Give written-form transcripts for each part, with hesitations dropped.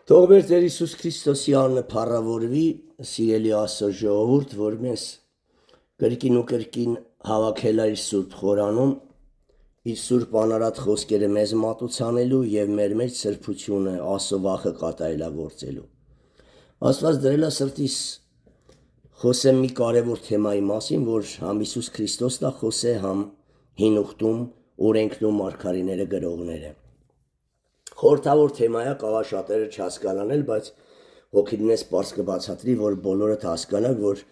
Թող մեր Տեր Հիսուս Քրիստոսի անունը փառավորվի, սիրելի Աստծո ժողովուրդ, որ մեզ կրկին ու կրկին հավաքել է իր Սուրբ Խորանում, իր Սուրբ անարատ խոսքերը մեզ մատուցանելու եւ մեր մեջ սրբությունը Աստծո վախը կատարելագործելու։ Աստված դրել է սրտիս խոսեմ մի կարևոր թեմայի մասին, որ համ Հիսուս Քրիստոսն է խոսե, համ Հին Ուխտում օրենքն ու մարգարեները գրողները։ Խորհրդավոր թեմա է, կարող շատերը չհասկանան, բայց հոգին ես պարզ կբացատրի, որ բոլորդ հասկանանք, որ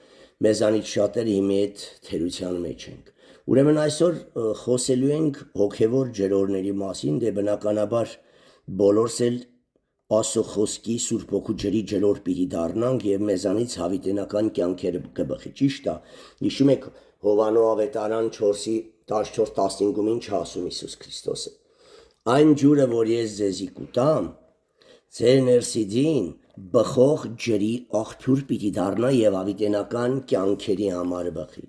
մեզանից շատերը հիմի այդ թերության մեջ ենք։ Ուրեմն այսօր խոսելու ենք հոգևոր ջրորների մասին, դե բնականաբար բոլորս էլ Աստծո խոսքի Սուրբ Հոգու ջրի ջրոր պիտի դառնանք եւ մեզանից հավիտենական կյանքերը կբխի։ Ճիշտ է։ Հիշում եք Հովանո ավետարան 4:14-15-ում ինչ ասում Հիսուս Քրիստոսը։ Այն ջուրը, որ ես ձեզի կուտամ, ձեր ներսիդին բխող ջրի աղբյուր պիտի դառնա եւ հավիտենական կյանքերի համար բխի։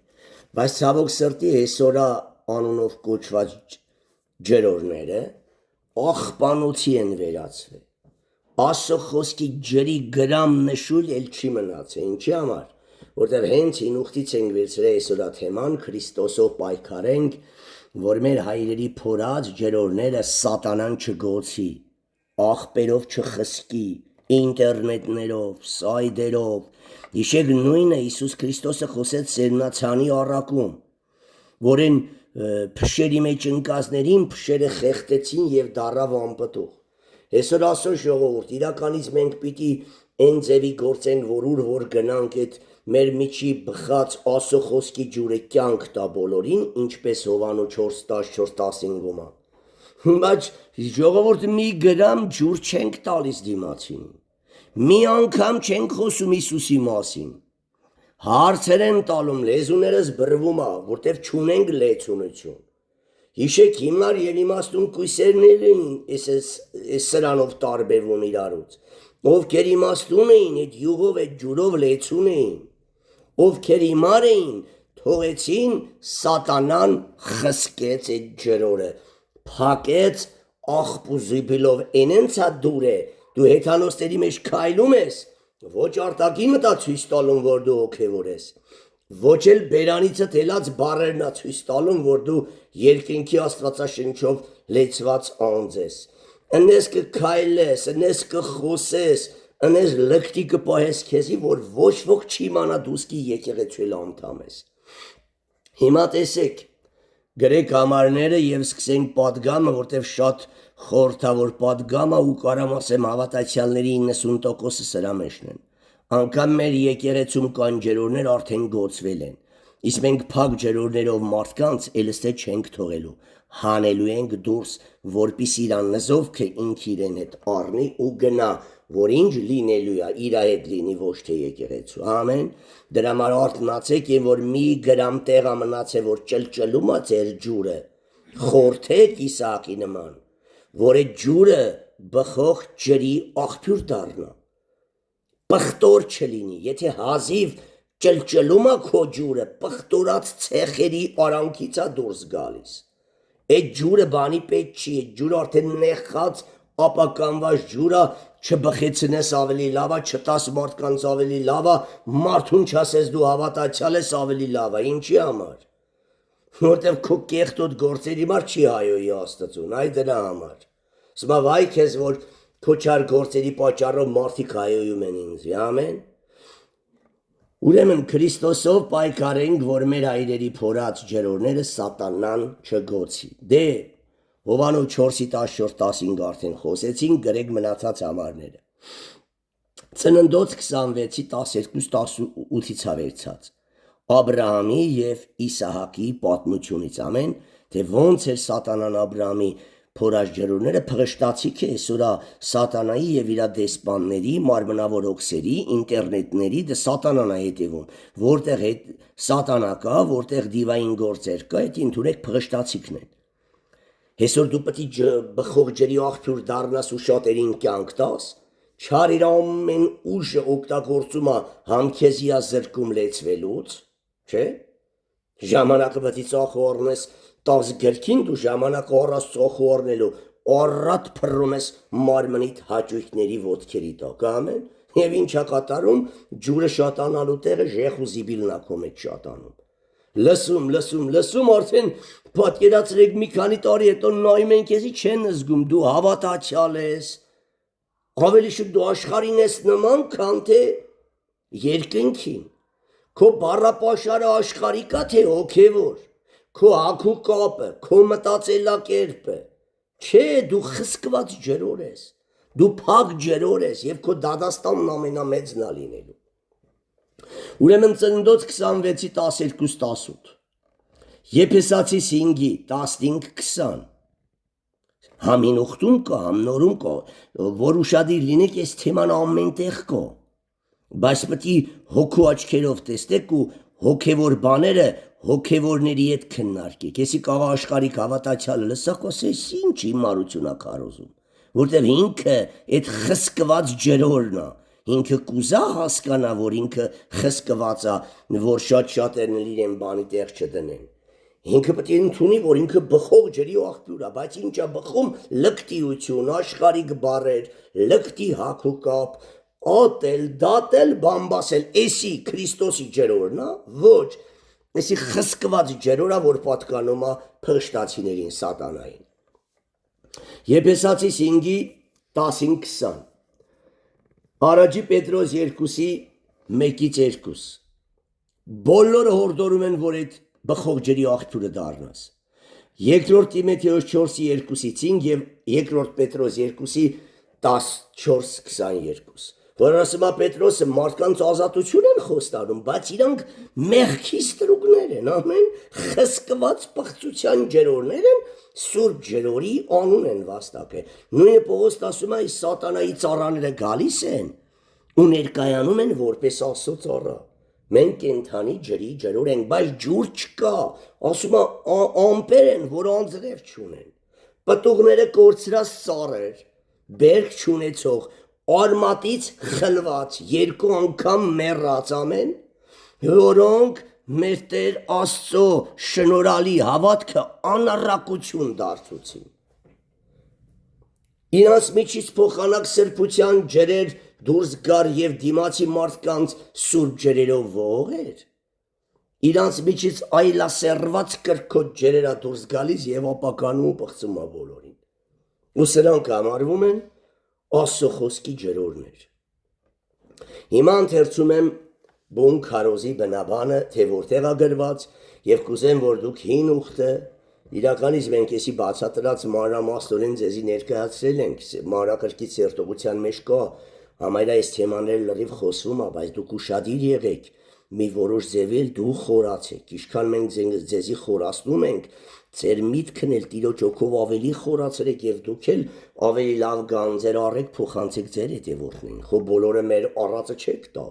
Բայց ցավոք սրտի այսօրա անունով կոչված ջրորները աղբանոցի են վերածվել։ Աստծո խոսքի ջրի գրամ նշույլ էլ չի մնացել։ Ինչի համար? Որտեղ հենց Հին Ուխտից ենք վերցրել այսօրա թեման, Քրիստոսով պայքարենք, որ մեր հայրերի փորած ջրորները սատանան չգոցի, աղբերով չխսկի, ինտերնետներով, սայդերով։ Հիշեք նույնը Հիսուս Քրիստոսը խոսեց Սերմնացանի առակում, որին փշերի մեջ ընկածներին փշերը խեղդեցին եւ դառավ անպտուղ։ Այսօր Աստծո ժողովուրդ, իրականից մենք պիտի այն ձևի գործենք, որ գնանք այդ մեր միջի բխած Աստծո խոսքի ջուրը կյանք տա բոլորին, ինչպես Հովանո 4:14-15-ում է։ Բայց ժողովուրդ մի գրամ ջուր չենք տալիս դիմացին։ Մի անգամ չենք խոսում Հիսուսի մասին։ Հարցեր են տալում, լեզուներս բռվում է, որտեղ չունենք լեցունություն։ Հիշեք հիմար եւ իմաստուն կույսերներին սրանով տարբերվում իրարուց։ Ովքեր իմաստուն էին, այդ յուղով, այդ ջուրով լեցուն էին։ Ովքեր հիմար էին, թողեցին սատանան խսկեց այդ ջրորը, փակեց աղբուզիբելով այնենցա դուր է, դու հեթանոսների մեջ քայլում ես, ոչ արտակի մտա ցույց տալում, որ դու հոգևոր ես, ոչ էլ բերանիցը թելած բառերն է ցույց տալում, որ դու երկինքի աստվածաշնչով լեցված անձ ես։ Ընես կքայլես, ընես կխոսես, ընես լկտի կպահես քեզի, որ ոչ ոք չի իմանա դուսկի եկեղեցու անդամ ես։ Հիմա տեսեք, գրեք համարները եւ սկսենք պատգամը, որտեղ շատ խորհրդավոր պատգամ է ու կարամ ասեմ հավատացյալների 90%-ը սրա մեջն են։ Անկամ մեր եկեղեցում կան ջրորներ արդեն գոցվել են։ Իսկ մենք փակ ջրորներով մարդկանց էլստե չենք թողելու։ Հանելու ենք դուրս, որպիսի իրան նզովքը ինք իրեն հետ առնի ու գնա, որ ինչ լինելու է իր հետ լինի, ոչ թե եկեղեցու։ Ամեն։ Դրա համար արթնացեք եւ որ մի գրամ տեղա մնացե, որ ճլճլում է ձեր ջուրը։ Խորթեք Իսահակի նման, որ այդ ջուրը բխող ջրի աղբյուր դառնա։ Պխտոր չլինի, եթե հազիվ ճլճլում է քո ջուրը, պխտորած ցեխերի արանքից է դուրս գալիս։ Այդ ջուրը բանի պետք չի, այդ ջուրը արդեն նեխած, ապականված ջուրը, չբխեցնես ավելի լավ է, չտաս մարդկանց ավելի լավ է, մարդուն չասես դու հավատացյալ ես ավելի լավ է, ինչի համար։ Որտեղ քո կեղտոտ գործերի համար չի հայոյի Աստծուն, այ դրա համար։ Սմա վայ քեզ, որ քո չար գործերի պատճառով մարդիկ հայոյում են ինձ, ամեն։ Ուրեմն Քրիստոսով պայքարենք, որ մեր հայրերի փորած ջրորները սատանան չգոցի։ Դե Հովանո 4:14-15 արդեն խոսեցին, գրեք մնացած համարները։ Ծննդոց 26:12-18-ից ավերցած։ Աբրահամի եւ Իսահակի պատմությունից ամեն, թե ոնց էր սատանան Աբրահամի փորած ջրորները փղշտացիք է այսօրա սատանայի եւ իր դեսպանների, մարմնավոր օքսերի, ինտերնետների դե սատանան է հետևում, որտեղ այդ սատանա կա, որտեղ դիվային գործեր կա, այդ ընդունեք փղշտացիքն են։ Այսօր դու պետք է բխող ջրի աղբյուր դառնաս ու շատերին կյանք տաս, չար իր ամեն ուժը օգտագործում է համ քեզի է զրկում լեցվելուց, չէ՞։ Ժամանակը պետք է ծախու առնես 10 գրքին դու ժամանակ առած ծախու առնելու առատ փռում ես մարմնիդ հաճույքների ոտքերի տակ, ամեն։ Եվ ինչա կատարում, ջուրը շատանալու տեղը ժեխ ու զիբիլն ա քո մեջ շատանում։ Լսում, արդեն պատկերացրեք մի քանի տարի հետո նայում են քեզի չեն զգում, դու հավատացյալ ես, ավելի շուտ դու աշխարհին ես նման, քան թե երկնքին, քո բառապաշարը աշխարհիկա թե հոգևոր, քո հագու կապը, քո մտածելակերպը, չէ, դու խսկված ջրոր ես, դու փակ ջրոր ես եւ քո դադաստանն ամենամեծն ա լինելու։ Ուրեմն Ծննդոց 26:12-18, Եփեսացիս 5:15-20, Համին ուխտում կա, համ նորում կա, որ ուշադիր լինեք, այս թեման ամեն տեղ կա, բայց պետք է հոգու աչքերով տեսնեք ու հոգևոր բաները հոգևորների հետ քննարկեք։ Եսի կաղա աշխարհիկ հավատացյալը լսակ ասես ինչ հիմարություն ա քարոզում, որտեղ ինքը այդ խսկված ջրորն ա, ինքը կուզա հասկանա, որ ինքը խսկված ա, որ շատ-շատերն իրեն բանի տեղ չդնեն։ Ինքը պետք է ընդունի, որ ինքը բխող ջրի աղբյուր ա, բայց ինչ ա բխում լկտիություն, աշխարհիկ բառեր, լկտի հագու կապ, ատել, դատել, բամբասել, էսի Քրիստոսի ջրորն ա, ոչ, էսի խսկված ջրոր ա, որ պատկանում ա փղշտացիներին, սատանային։ Եփեսացիս 5:10-20, Առաջի Պետրոս 2:1-2, բոլորը հորդորում են, որ այդ բխող ջրի աղբյուրը դառնաս։ Երկրորդ Տիմոթեոս 4:2-5 եւ երկրորդ Պետրոս 2:14-22, որ ասում է Պետրոսը մարդկանց ազատություն են խոստանում, բայց իրանք մեղքի ստրուկներ են, ամեն, խսկված պղծության ջրորներ են, սուրբ ջրորի անուն են վաստակել։ Նույնը Պողոս ասում է, սատանայի ծառաները գալիս են ու ներկայանում են որպես Աստծո ծառա։ Մենք կենդանի ջրի ջրոր ենք, բայց ջուր չկա, ասում է ամպեր են, որ անձրև չունեն, պտուղները կորցրած ծառեր, բերք չունեցող, արմատից խլված, երկու անգամ մեռած, ամեն, որոնք մեր Տեր Աստծո շնորհալի հավատքը անառակություն դարձուցին։ Իրանց միջից փոխանակ սրբության ջրեր դուրս գար եւ դիմացի մարդկանց սուրբ ջրերով ողեր։ Իրանց միջից այլասերված կրկոտ ջրերա դուրս գալիս եւ ապականում ու պղծում ա բոլորին։ Ու սրանք համարվում են Աստծո խոսքի ջրորներ։ Հիմա ընթերցում եմ բուն քարոզի բնաբանը, թե որտեղ ա գրված, եւ կուզեմ, որ դուք հին ուխտը, իրականից մենք էսի բացատրած մանրամասնորեն ձեզի ներկայացրել ենք, մանրակրկիտ սերտողության մեջ կա, համարյա այս թեմաները լրիվ խոսվում ա, բայց դուք ուշադիր եղեք, մի որոշ ձևել դու խորացեք, ինչքան մենք ձեզի խորացնում ենք, ձեր միտքն էլ Տիրոջ օգով ավելի խորացրեք եւ դուք էլ ավելի լավ գանձեր առեք, փոխանցեք ձեր հետևորդներին, խո բոլորը մեր առածը չեք տա։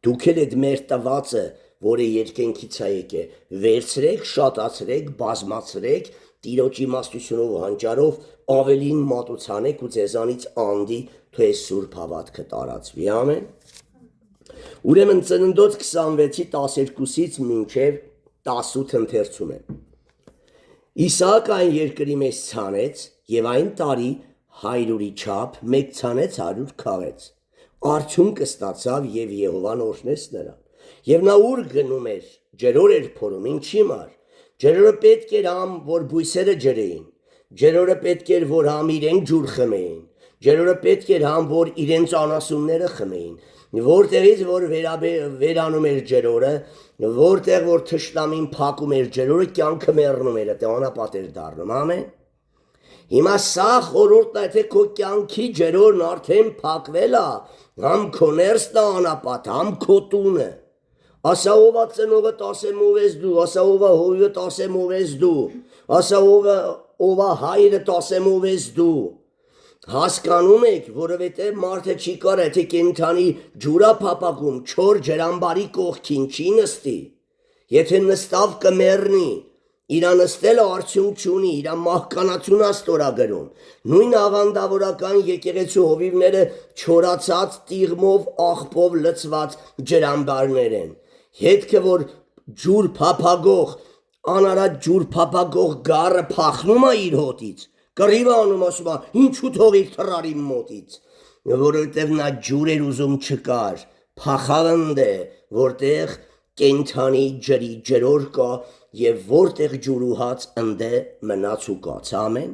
Դուք էլ այդ մեր տվածը, որը երկնքից ա եկե, վերցրեք, շատացրեք, բազմացրեք, Տիրոջ իմաստությունով հանճարով ավելին մատուցանեք ու ձեզանից անդի, թե այս սուրբ հավատքը տարածվի, ամեն։ Ուրեմն Ծննդոց 26:12-ից մինչև 18 ընթերցում եմ։ Իսահակ այն երկրի մեջ ցանեց եւ այն տարի 100-ի չափ մեկ ցանեց 100 քաղեց։ Արդյունքը ստացավ եւ Եհովան օրհնեց նրան։ Եվ նա ուր գնում էր, ջրոր էր փորում, ինչի մար։ Ջրորը պետք էր համ, որ բույսերը ջրեին։ Ջրորը պետք էր, որ համ իրենք ջուր խմեին։ Ջրորը պետք էր համ, որ իրենց անասունները խմեին։ Որտեղից որ վերանում էր ջրորը, որտեղ որ թշնամին փակում էր ջրորը, կյանքը մեռնում էր, դա անապատ էր դառնում, ամեն։ Հիմա սա խորհուրդն է, թե քո կյանքի ջրորն արդեն փակվել է, համ քո ներսն է անապատ, համ քո տունը։ Ասա ով է ծնողը ասեմ ով ես դու, ասա ով է հորը ասեմ ով ես դու, ասա ով է հայրը ասեմ ով ես դու։ Հասկանում եք, որովհետև մարդը չի կարա, թե կենդանի ջուրա փապակում, չոր ջրամբարի կողքին չի նստի։ Եթե նստավ կմեռնի, իրա նստելը արդյունք չունի, իրա մահկանացուն աստորագրում։ Նույն աղանդավորական եկեղեցու հովիվները չորացած տիղմով, աղբով լցված ջրամբարներ են։ Հետքը որ ջուր փապագող, անարատ ջուր փապագող գառը փախնում է իր հոտից, Կռիվը անում ասում է, ինչու թողիր թռար իմ մոտից, որովհետև նա ջուր էր ուզում չկար, փախավն է, որտեղ կենթանի ջրի ջրոր կա եւ որտեղ ջուր ու հաց ընդե մնաց ու կաց, ամեն,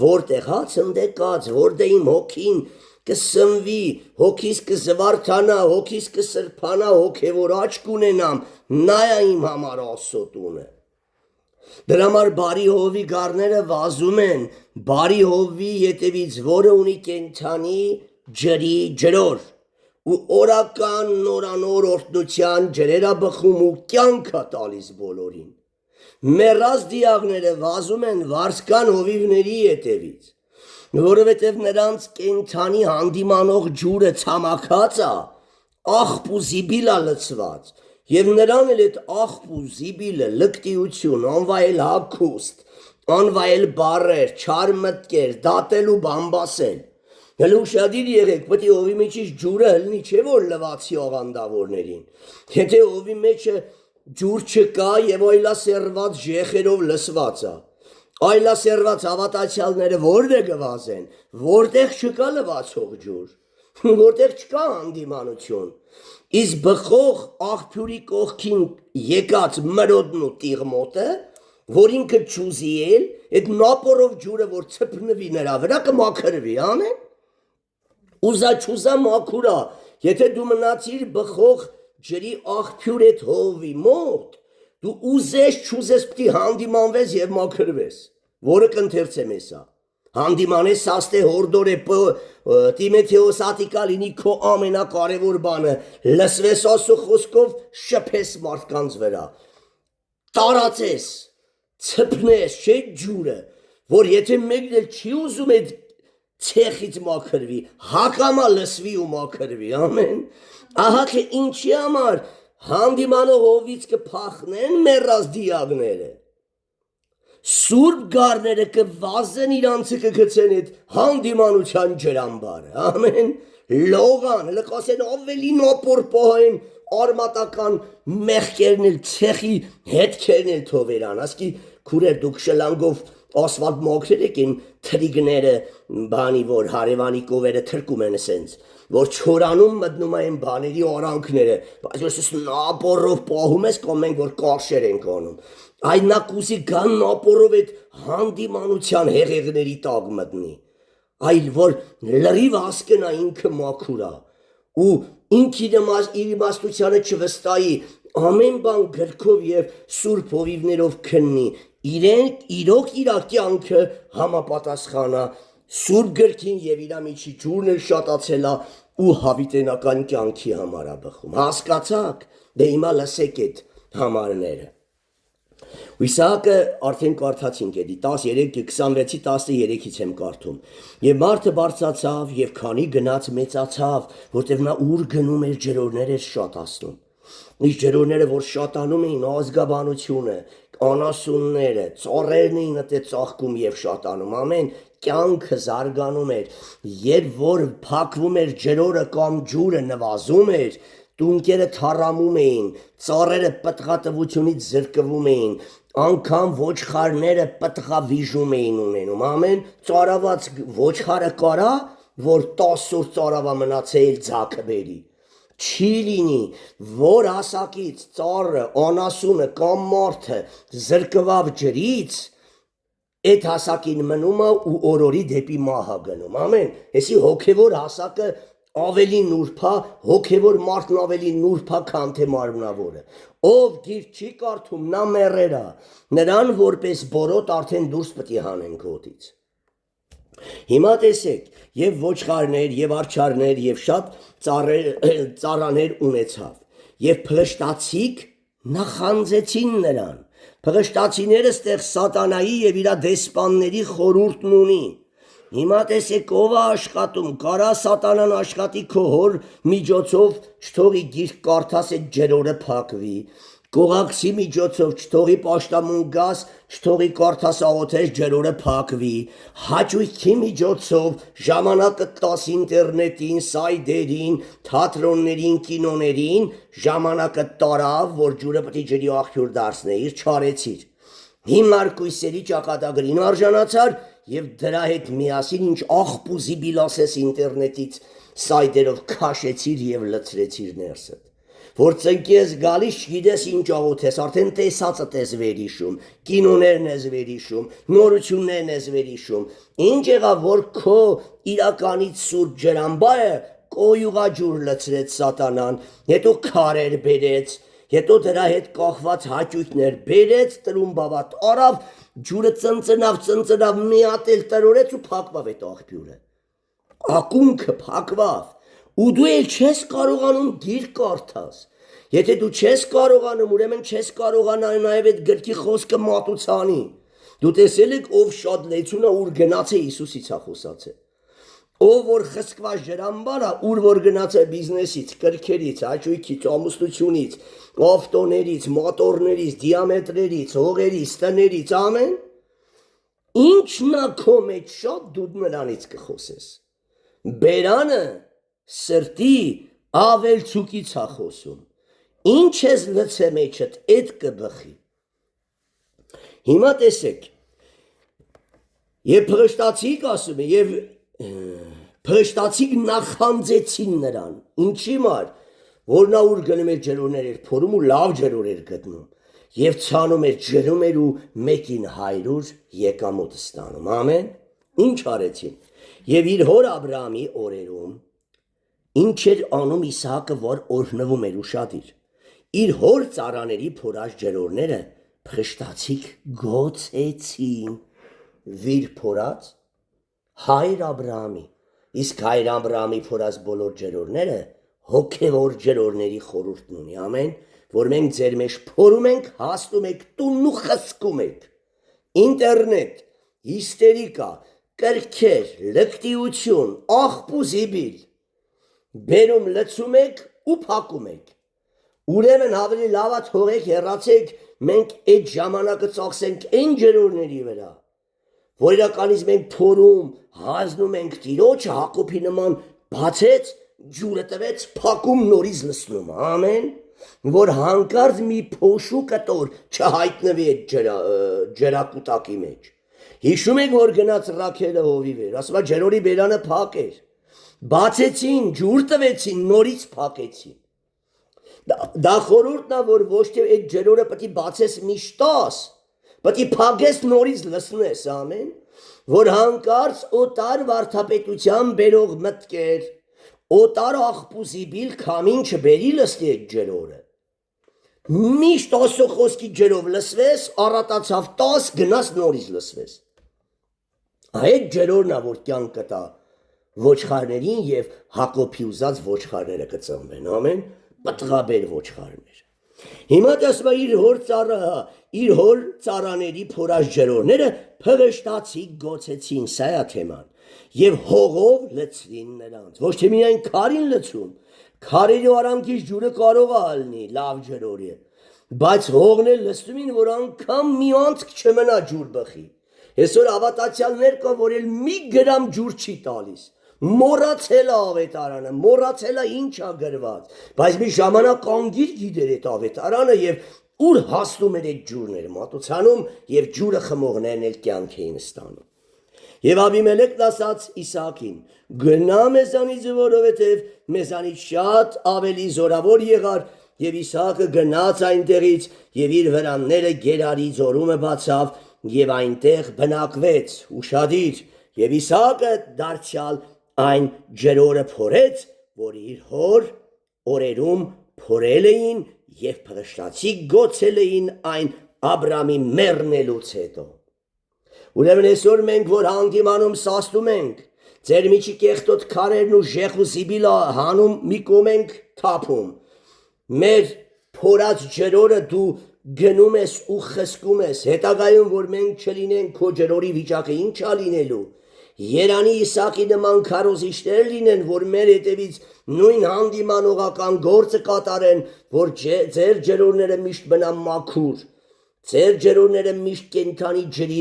որտեղ հաց ընդե կաց, որտեղ իմ հոգին կսնվի, հոգիս կզվարթանա, հոգիս կսրբանա, հոգևոր աչք ունենամ, նա է իմ համար Աստծո Դրա համար բարի հովի գառները վազում են, բարի հովի ետևից, որը ունի կենթանի ջրի ջրոր, ու օրական նորանոր օրհնության ջրերը բխում ու կյանք է տալիս բոլորին։ Մեռած դիակները վազում են վարսկան հովիվների ետևից, որովհետև նրանց կենթանի հանդիմանող ջուրը ցամաքած է, աղբ ու զիբիլ է լցված, եւ նրան էլ այդ աղբ ու զիբիլը լկտիություն, անվայել հագուստ, անվայել բառեր, չար մտքեր, դատել ու բամբասել։ Հələ ուշադիր եղեք, պետք է հովի մեջից ջուրը հլնի, չէ որ լվացի աղանդավորներին։ Եթե հովի մեջը ջուր չկա եւ այլասերված ժեխերով լսված է, այլասերված հավատացյալները որտե գվազեն, որտեղ չկա լվացող ջուր, որտեղ չկա հանդիմանություն, իսկ բխող աղբյուրի կողքին եկած մրոդն ու տիղմոտը, որ ինքը չուզի էլ, այդ նապորով ջուրը, որ ցփնվի նրա վրա կմաքրվի, ամեն, ուզա-չուզա մաքուրա, եթե դու մնացիր բխող ջրի աղբյուր այդ հովի մոտ, դու ուզես-չուզես պիտի հանդիմանվես եւ մաքրվես, որը կընթերցեմ էսա, հանդիմանես սաստե հորդոր է Տիմեթեոս ատիկա լինի քո ամենակարևոր բանը, լսվես Աստծո խոսքով, շփես մարդկանց վրա, տարածես, ցփնես, չէ ջուրը, որ եթե մեկն էլ չի ուզում այդ ցեխից մաքրվի, հակամա լսվի ու մաքրվի, ամեն, ահա թե ինչի համար հանդիմանող հովից կփախնեն մեռած դիակները, Սուրբ գառները կվազեն իրանցը կգցեն այդ հանդիմանության ջրամբարը, ամեն, լողան, լկասեն ավելի նոպոր պահեն արմատական մեղքերն էլ, ցեխի հետքերն էլ թովերան, ասկի քուրեր դուք շլանգով ասվալտ մոքրեր եք են թրիգները բանի, որ հարևանի կովերը թրկում են ասենց, որ չորանում մտնում են բաների արանքները, բայց ես նապորով պահում ես կամ մենք որ կարշեր ենք անում, Այն նա կուզի գան նապորով այդ հանդիմանության հեղեղների տակ մտնի, այլ որ լրիվ հասկնա ինքը մաքուրա, ու ինքի իր իմաստությանը չվստահի, ամեն բան գրքով եւ սուրբ հովիվներով քննի, իրոք իր կյանքը համապատասխանա սուրբ գրքին եւ իր միջի ջուրն էլ շատացել է ու հավիտենական կյանքի համար է բխում։ Հասկացաք, դե հիմա լսեք այդ համարները։ Իսահակը արդեն կարդացինք էդի 26-26-13-ից եմ կարդում եւ մարդը բարձրացավ եւ քանի գնաց մեծացավ որտեղ նա ուր գնում էր ջրորներ էր շատացնում Իս ջրորները որ շատանում էին ազգաբանությունը անասունները ծառերն էին դե ծաղկում եւ շատանում ամեն կյանքը զարգանում էր երբ որ փակվում էր ջրորը կամ ջուրը նվազում էր Տունկերը թարամում էին, ծառերը պտղատվությունից զրկվում էին, անգամ ոչխարները պտղավիժում էին ունենում, ամեն ծարաված ոչխարը կարա, որ 10 օր ծարավա մնացել ձակը բերի, չի լինի, որ հասակից ծառը, անասունը կամ մարդը զրկվավ ջրից, այդ հասակին մնում է ու օրորի դեպի մահա գնում, ամեն, հեսի հոգևոր հասակը ավելի նուրբա, հոգևոր մարդն ավելի նուրբա, քան թե մարմնավորը, ով գիրք չի կարդում, նա մեռերա, նրան որպես բորոտ արդեն դուրս պտի հանեն գոտից։ Հիմա տեսեք, եւ ոչխարներ, եւ արջարներ, եւ շատ ծառաներ ունեցավ, եւ փլշտացիք նախանձեցին նրան, փլշտացիները ստեղ սատանայի եւ իր դեսպանների խորհուրդն ունի, Հիմա տեսեք ով է աշխատում, կարա սատանան աշխատի քո հոր միջոցով չթողի գիրք կարդաս այդ ջրորը փակվի, կողակցի միջոցով չթողի պաշտամուն գաս, չթողի կարդաս աղոթես ջրորը փակվի, հաճույքի միջոցով ժամանակը տաս ինտերնետին, սայդերին, թատրոններին, կինոներին, ժամանակը տարավ, որ ջուրը պետք է ջրի աղբյուր դարձնեիր, չարեցիր։ Հիմար կույսերի ճակատագրին արժանացար եւ դրա հետ միասին ինչ աղբուզիբիլ ասես ինտերնետից սայթերով քաշեցիր եւ լցրեցիր ներսդ որ ծնկես գալիս չգիտես ինչ աղոթես արդեն տեսածդ ես վերհիշում կինոներն ես վերհիշում նորություններն ես վերհիշում ինչ եղավ որ քո իրականից սուրբ ջրամբարը կոյուղաջուր լցրեց սատանան հետո քարեր բերեց հետո դրա հետ կախված հաճույքներ բերեց տրումբավատ արավ ջուրը ծնծնավ մի հատ էլ տրորեց ու փակվավ այդ աղբյուրը ակունքը փակվավ ու դու էլ չես կարողանում գիրք կարդաս եթե դու չես կարողանում ուրեմն չես կարողանալ նաև այդ գրքի խոսքը մատուցանի դու տեսել եք ով շատ լեցուն է ուր գնաց է Հիսուսից է խոսացել ով որ խսկված ջրամբար է ուր որ գնաց է բիզնեսից կրքերից հաճույքից ամուսնությունից ավտոներից մոտորներից դիամետրերից հողերից տներից ամեն ինչն է քո մեջ շատ դու նրանից կխոսես բերանը սրտի ավելցուկից է խոսում ինչ ես լցե մեջդ էդ կբխի հիմա տեսեք եւ փրշտացիք ասում է եւ փրշտացիք նախանձեցին նրան ինչի մար որ նա ուր գնում էր ջրորներ էր փորում ու լավ ջրոր էր գտնում եւ ցանում էր ջրում էր ու մեկին 100 եկամուտ ստանում ամեն ինչ արեցին եւ իր հոր Աբրահամի օրերում ինչ էր անում Իսահակը որ օրհնվում էր ուշադիր իր հոր ծառաների փորած ջրորները փրշտացիք գոցեցին վիր փորած հայր Աբրահամի իսկ հայր Աբրահամի փորած բոլոր ջրորները հոգևոր ջրորների խորհուրդն ունի ամեն որ մենք ձեր մեջ փորում ենք հաստում եք տունն ու խսկում եք ինտերնետ հիստերիկա կրքեր լկտիություն աղբուզիբիլ բերում լցում եք ու փակում եք ուրեմն ավելի լավա թողեք հեռացեք մենք այդ ժամանակը ծախսենք այն ջրորների վրա որ իրականից մենք փորում հանձնում ենք Տիրոջը Հակոբի նման բացեց ջուրը տվեց փակում նորից լցնում ամեն որ հանկարծ մի փոշու կտոր չհայտնվի այդ ջրակուտակի մեջ հիշում եք որ գնաց Ռաքելը հովի վեր ասում է ջրորի բերանը փակ էր բացեցին ջուր տվեցին նորից փակեցին դա խորհուրդն է որ ոչ թե այդ ջրորը պետք է բացես միշտ տաս պետք է փակես նորից լցնես ամեն որ հանկարծ օտար վարդապետության բերող մտքեր օտար աղբուզիբիլ քամին չբերի լցնի այդ ջրորը միշտ Աստծո խոսքի ջրով լցվես առատացավ 10 գնաս նորից լցվես այդ ջրորն է որ կյանք կտա ոչխարներին եւ Հակոբի ուզած ոչխարները կծնվեն ամեն պտղաբեր ոչխարներ հիմա տեսնում իր հոր ծառաների փորած ջրորները փրշտացիք գոցեցին սա է թեման եւ հողով լցրին նրանց ոչ թե միայն քարին լցում քարերի արանքից ջուրը կարող է ալնի լավ ջրորի բայց հողն էլ լցնում են որ անգամ մի անցք չմնա ջուր բխի այսօր ավատացյալներ կա որ էլ մի գրամ ջուր չի տալիս մոռացել է ավետարանը մոռացել է ինչ է գրված բայց մի ժամանակ անգիր գիտեր այդ ավետարանը եւ ուր հասնում էր այդ ջուրները մատուցանում եւ ջուրը խմողներն էլ կյանք էին ստանում եւ Աբիմելեքն ասաց Իսահակին գնա մեզանից որովհետեւ մեզանից շատ ավելի զորավոր եղար եւ Իսահակը գնաց այնտեղից եւ իր վրանները Գերարի ձորումը բացավ եւ այնտեղ բնակվեց ուշադիր եւ Իսահակը դարձյալ այն ջրորը փորեց որ իր հոր օրերում փորել էին եւ փրշտացիք գոցել էին այն Աբրահամի մեռնելուց հետո ուրեմն այսօր մենք որ հանդիմանում սաստում ենք ձեր միջի կեղտոտ քարերն ու ժեխուսիբիլը հանում մի կողմ ենք թափում մեր փորած ջրորը դու գնում ես ու խսկում ես հետագայում որ մենք չլինենք քո ջրորի վիճակը ինչ է լինելու Երանի Իսահակի նման քարոզիչներ լինեն որ մեր հետևից նույն հանդիմանողական գործը կատարեն որ ձեր ջրորները միշտ մնան մաքուր ձեր ջրորները միշտ կենդանի ջրի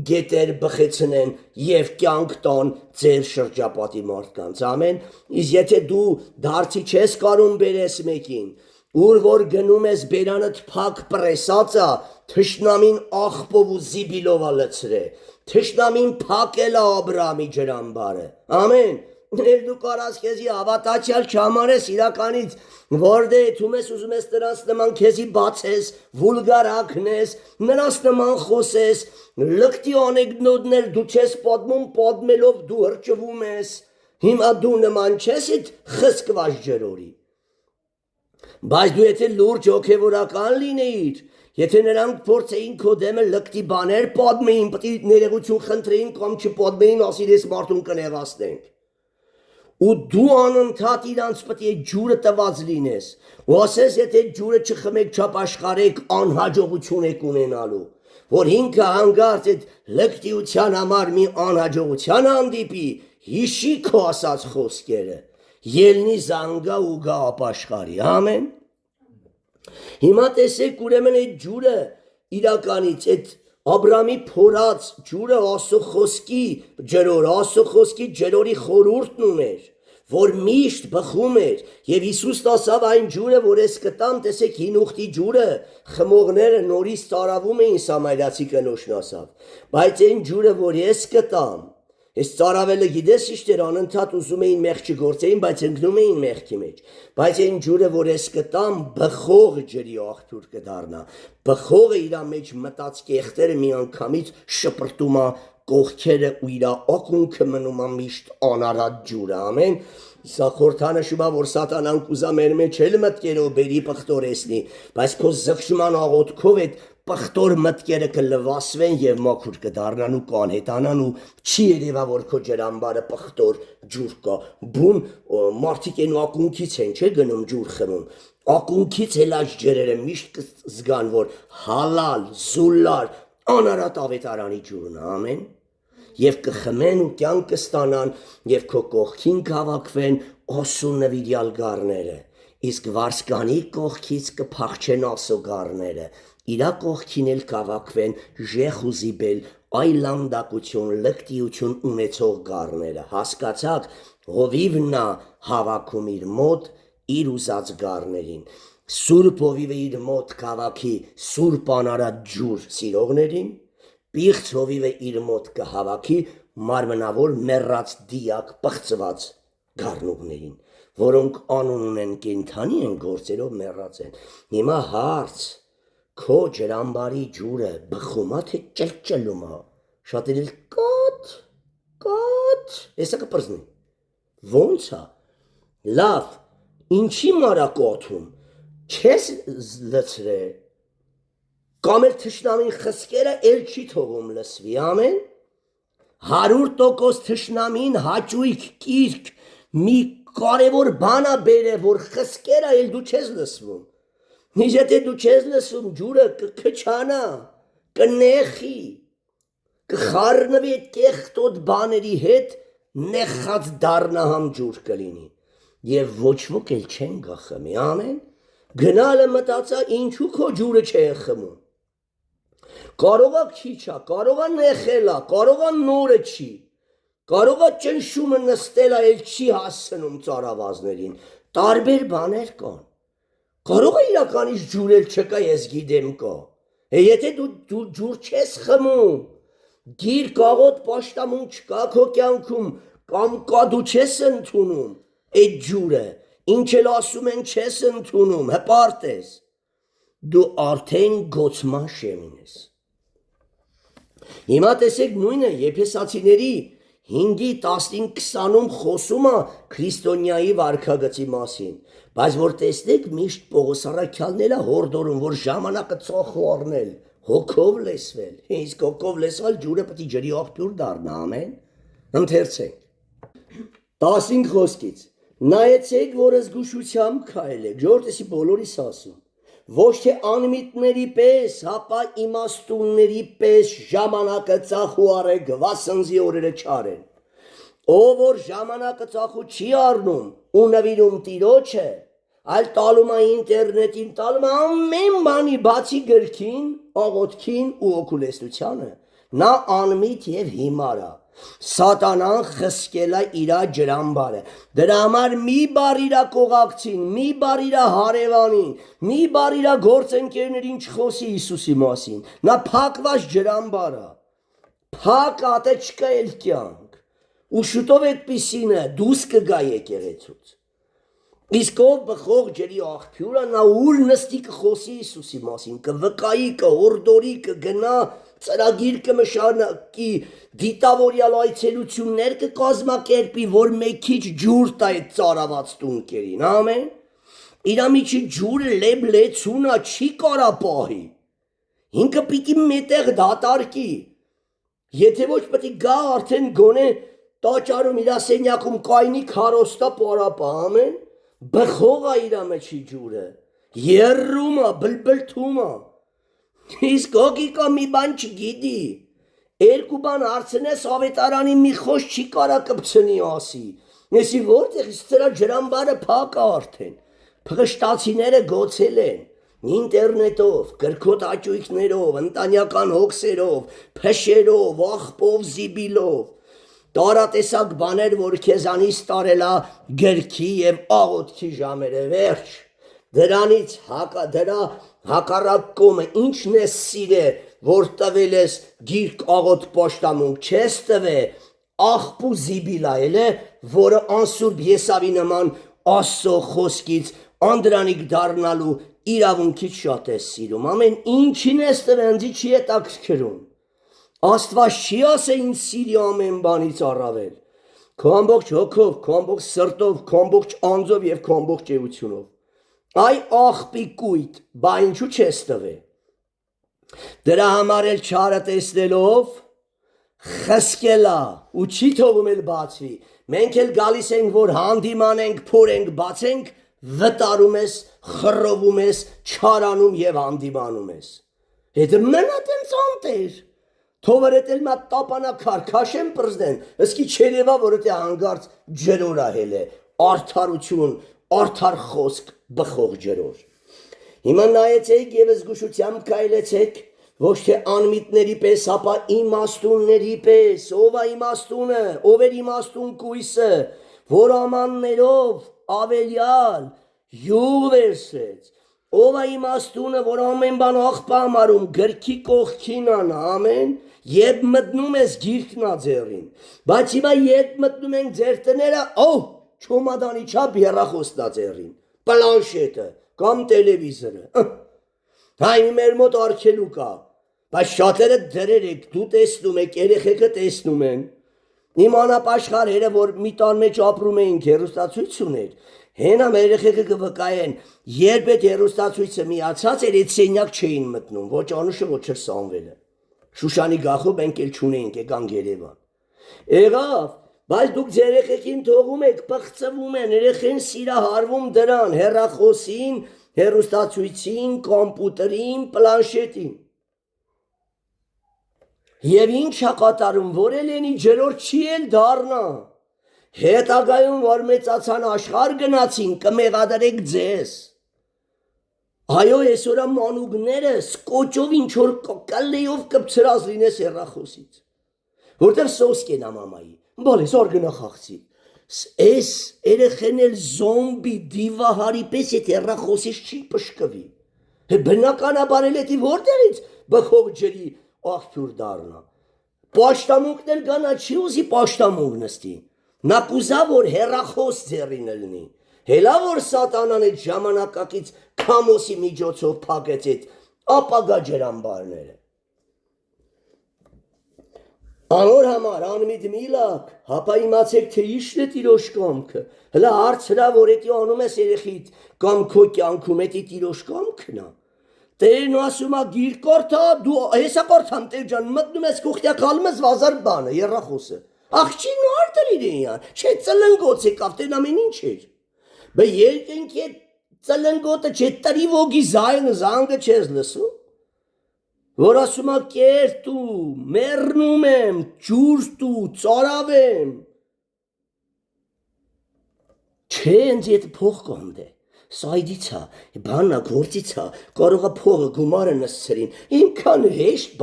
գետեր բխեցնեն եւ կյանք տան ձեր շրջապատի մարդկանց ամեն իսկ եթե դու դարձի չես կարում բերես մեկին Ուր որ գնում ես բերանդ փակ պրեսածա, թշնամին աղբով ու զիբիլով լցրե, թշնամին փակել է Աբրահամի ջրամբարը, ամեն, դու կարաս քեզի հավատացյալ չհամարես իրականից, որտե թում ես ուզում ես նրանց նման քեզի բացես, վուլգար հագնես, նրանց նման խոսես, լկտի անեկդոտներ դու չես պատմում, պատմելով դու հրճվում ես, հիմա դու նման չես իդ խսկված ջրորի, բայց դու եթե լուրջ հոգևորական լինեիր, եթե նրանք փորձեին քո դեմը լկտի բաներ պատմեին, պետք է ներողություն խնդրեին կամ չպատմեին, ասիր ես մարդուն կնեղացնենք, ու դու անընդհատ իրանց պետք է ջուրը տված լինես, ու ասես եթե ջուրը չխմեք չապաշխարեք, անհաջողություն եք ունենալու, որ ինքը հանգարց այդ լկտիության համար մի անհաջողության հանդիպի, հիշի քո ասած խոսքերը, ելնի զանգա ու գա ապաշխարի, ամեն, հիմա տեսեք ուրեմն այդ ջուրը իրականից, այդ Աբրամի փորած ջուրը Աստծո խոսքի ջրոր, Աստծո խոսքի ջրորի խորհուրդն ուներ, որ միշտ բխում էր, եւ Հիսուսն ասավ այն ջուրը, որ ես կտամ, տեսեք հին ուխտի ջուրը, խմողները նորից ծարավում էին Սամարիացի կնոջն ասավ, բայց այն ջուրը, որ ես կտամ, ես ծարավելը գիտես իշտեր անընդհատ ուզում էին մեղք չգործեին, բայց ընկնում էին մեղքի մեջ, բայց այն ջուրը, որ ես կտամ, բխող ջրի աղբյուր կդառնա, բխողը իր մեջ մտած կեղտերը միանգամից շպրտում է կողքերը ու իր ակունքը մնում է միշտ անարատ ջուրը, ամեն, սա խորհրդանշում է, որ սատանան կուզա մեր մեջ էլ մտքերով բերի պղտորեսնի, բայց քո զղջման աղոթքով այդ պղտոր մտքերը կլվասվեն եւ մաքուր կդառնան ու կանհետանան ու չի երևա որ քո ջրամբարը պղտոր ջուր կա բուն մարդիկ են ակունքից են չէ գնում ջուր խմում ակունքից հելած ջրերը միշտ կզգան որ հալալ զուլար անարատ ավետարանի ջուրն ամեն եւ կխմեն ու կյանք կստանան եւ քո կողքին կհավաքվեն Աստծո նվիրյալ գառները իսկ վարսկանի կողքից կփախչեն Աստծո գառները իրա կողքին էլ կհավաքվեն ժեխ ու զիբել այլանդակություն լկտիություն ունեցող գառները հասկացաք հովիվնա հավաքում իր մոտ իր ուզած գառներին սուրբ հովիվը իր մոտ կհավաքի սուրբ անարատ ջուր սիրողներին Պիղծ հովիվը իր մոտ կհավաքի մարմնավոր մեռած դիակ պղծված գառնուկներին, որոնք անուն ունեն կենդանի են գործերով մեռած են։ Հիմա հարց քո ջրամբարի ջուրը բխում է թե ճլճլում է։ Շատերը կատ, հեսա կպրզնի։ Ոնց է։ Լավ, ինչի մարակոթում չես լցրել Կամ էլ թշնամին խսկերը էլ չի թողում լսվի, ամեն, 100% թշնամին հաճույք կիրք մի կարևոր բան է բերե, որ խսկերը էլ դու չես լսվում, նիժ եթե դու չես լսվում, ջուրը կքչանա, կնեխի, կխարնվի այդ կեղտոտ բաների հետ, նեխած դառնահամ ջուր կլինի, և ոչ ոք էլ չեն գա խմի, ամեն, գնալը մտածա ինչու քո ջուրը չէ խմում, Կարողա քիչ է, կարողա նեխել է, կարողա նորը չի, կարողա ճնշումը նստել է, էլ չի հասցնում ծարավազներին, տարբեր բաներ կան, կարողա իրականից ջուրել չկա, ես գիտեմ կա, եթե դու ջուր չես խմում, գիր կաղոտ պաշտամուն չկա քո կյանքում, կամ կա դու չես ընդունում, այդ ջուրը, ինչ էլ ասում են չես ընդունում, հպարտ ես, դու արդեն գոցման շեմին ես, Հիմա տեսեք նույնը եփեսացիների 5:15-20-ում խոսում է քրիստոնյայի վարքագծի մասին, բայց որ տեսնեք միշտ Պողոս առաքյալն էլ է հորդորում, որ ժամանակը ծախու առնել, հոգով լեսվել, իսկ հոգով լեսվել ջուրը պետք է ջրի աղբյուր դառնա, ամեն, ընթերցենք, 15 խոսքից, նայեցեք, որ զգուշությամբ քայլեք, ժողովրդի բոլորիս ասում, Ոչ թե անմիտների պես, հապա իմաստունների պես ժամանակը ծախու արեք, վասնզի օրերը չարեն։ Ով որ ժամանակը ծախու չի առնում ու նվիրում տիրոջը, այլ տալում է ինտերնետին, տալում է ամեն բանի բացի գրքին, աղոթքին ու օգուլեստությանը, նա անմիտ եւ հիմար է։ Սատանան խսկել է իր ջրամբարը։ Դրա համար մի բար իր կողակցին, մի բար իր հարևանին, մի բար իր գործընկերներին չխոսի Հիսուսի մասին։ Նա փակված ջրամբար է։ Փակ ատե չկա էլ կյանք։ Ու շուտով այդպիսին է դուրս կգա եկեղեցուց։ Իսկ ով բխող ջրի աղբյուրը նա ուր նստի կխոսի Հիսուսի մասին, կվկայի, կհորդորի, կգնա, ծրագիր կմշակի, դիտավորյալ այցելություններ կկազմակերպի, որ մեկ քիչ ջուր տա այդ ծարաված տունկերին, ամեն։ Իր միջի ջուրը լեբլեցունա չի կարա պահի։ Ինքը պիտի մետեղ դատարկի։ Եթե ոչ պետք է գա արդեն գոնե տաճարում իր սենյակում կայնի քարոստա պարապա, ամեն։ Բխող է իր մեջի ջուրը, երրում է, բլբլթում է, իսկ հոգիկա մի բան չգիտի, երկու բան հարցնես ավետարանի մի խոս չի կարա կպցնի ասի, նեսի որտեղ իսկ ծրա ջրամբարը փակ է արդեն, փղշտացիները գոցել են, ինտերնետով, գրքոտ աճույքներով, ընտանյական հոգսերով, փշերով, աղբով, զիբիլով, տարատեսակ բաներ, որ քեզանից տարելա գրքի և աղոթքի ժամերը, վերջ, դրանից դրա հակառակ կողմը ինչն է սիրե, որ տվել ես գիրք աղոթ պաշտամունք, չես տվե աղբու զիբիլա էլ է, որը անսուրբ Եսավի նման Աստծո խոսքից անդրանիկ դառնալու իրավունքից շատ ես սիրում, ամեն ինչին ես տվենձի չի հետաքրքրում, Աստված չի ասե ինձ սիրի ամեն բանից առավել, քո ամբողջ հոգով, քո ամբողջ սրտով, քո ամբողջ անձով և քո ամբողջ էությունով, այ աղբի կույտ, բա ինչու չես տվե, դրա համար էլ չարը տեսնելով, խսկելա ու չի թողում էլ բացվի, մենք էլ գալիս ենք, որ հանդիմանենք, փորենք, բացենք, վտարում ես, խռովում ես, չարանում և հանդիմանում ես, հետը մնա տենց անտեր, թովրետ էլ մա տապանա քարքաշեն պրզդեն, ըսկի չերևա, որ էտե հանգարց ջրորա հել է, արդարություն, արդար խոսք բխող ջրոր։ Հիմա նայեցեք և զգուշությամբ կայլեցեք, ոչ թե անմիտների պես, ապա իմաստունների պես, ով է իմաստունը, ով էր իմաստուն կույսը, որ ամաններով ավելյալ յուղ վերսեց, ով է իմաստունը, որ ամեն բան աղբա համարում, գրքի կողքին անա, ամեն, երբ մտնում ես գիրքնա ձեռին, բայց հիմա երբ մտնում ենք ձեր տները, չոմադանի չապ հեռախոսնա ձեռին, պլանշետը կամ տելևիզորը, հայ մեր մոտ արգելու կա, բայց շատերը դրեր եք, դու տեսնում եք, երեխեքը տեսնում են, իմ անապաշխարերը, որ մի տան մեջ ապրում էինք, հեռուստացույց ուներ, հենամ երեխեքը կվկայեն, երբ այդ հեռուստացույցը միացած էր, այդ սենյակ չէին մտնում, ոչ Անուշը, ոչ Սամվելը, Շուշանի գախով ենք էլ չունեինք, եկանք Երևան, եղավ, բայց դուք ձեր երեխեքին թողում եք, պղծվում են, երեխեն սիրահարվում դրան, հեռախոսին, հեռուստացույցին, կոմպուտերին, պլանշետին, և ինչ է կատարում, որ էլենի ջրոր չի էլ դառնա, հետագայում, որ մեծացան աշխարհ գնացին, կմեղադրեք ձեզ, այո, այսօրա մանուկները սկոճով ինչ-որ կլեյով կպցրած լինես հեռախոսից, որտեղ սոսկ են ամամայի, բալես արգնա խաղցի, այս երեխեն էլ զոմբի դիվահարի պես այդ հեռախոսից չի պշկվի, բնականաբար էլ էդի որտեղից բխող ջրի աղբյուր դառնա, պաշտամունքն էլ գանա չի ուզի պաշտամունք նստի, նա կուզա, որ հեռախոս ձեռին լինի, հելա որ սատանան այդ ժամանակակից քամոսի միջոցով փակեց այդ ապագա ջրամբարները։ Անոր համար անմիտ միլակ, հապա իմացեք, թե իշն է տիրոջ կամքը, հլա հարց հրա, որ էտի անում ես երեխիդ կամ քո կյանքում էտի տիրոջ կամքն է, Տերն ասում է գիր կարդա, դու հեսա կարդամ Տեր ջան, մտնում ես կուխտյա կալում ես վազար բանը, երախոսը, աղջի նոր դրիր էյան, չէ ծլնգոց եկավ, տեն ամեն ինչ էր, բե երկենք է ծլնգոտը չէ տրի ոգի զայնը զանգը չես լսում, որ ասում է կերտու, մերնում եմ, ջուրտու, ծարավեմ, չէ ընձ ետ փող կոնդե, Սայդից է, բանա գործից է, կարող է փողը գումարը նսցրին, ինքան հեշտ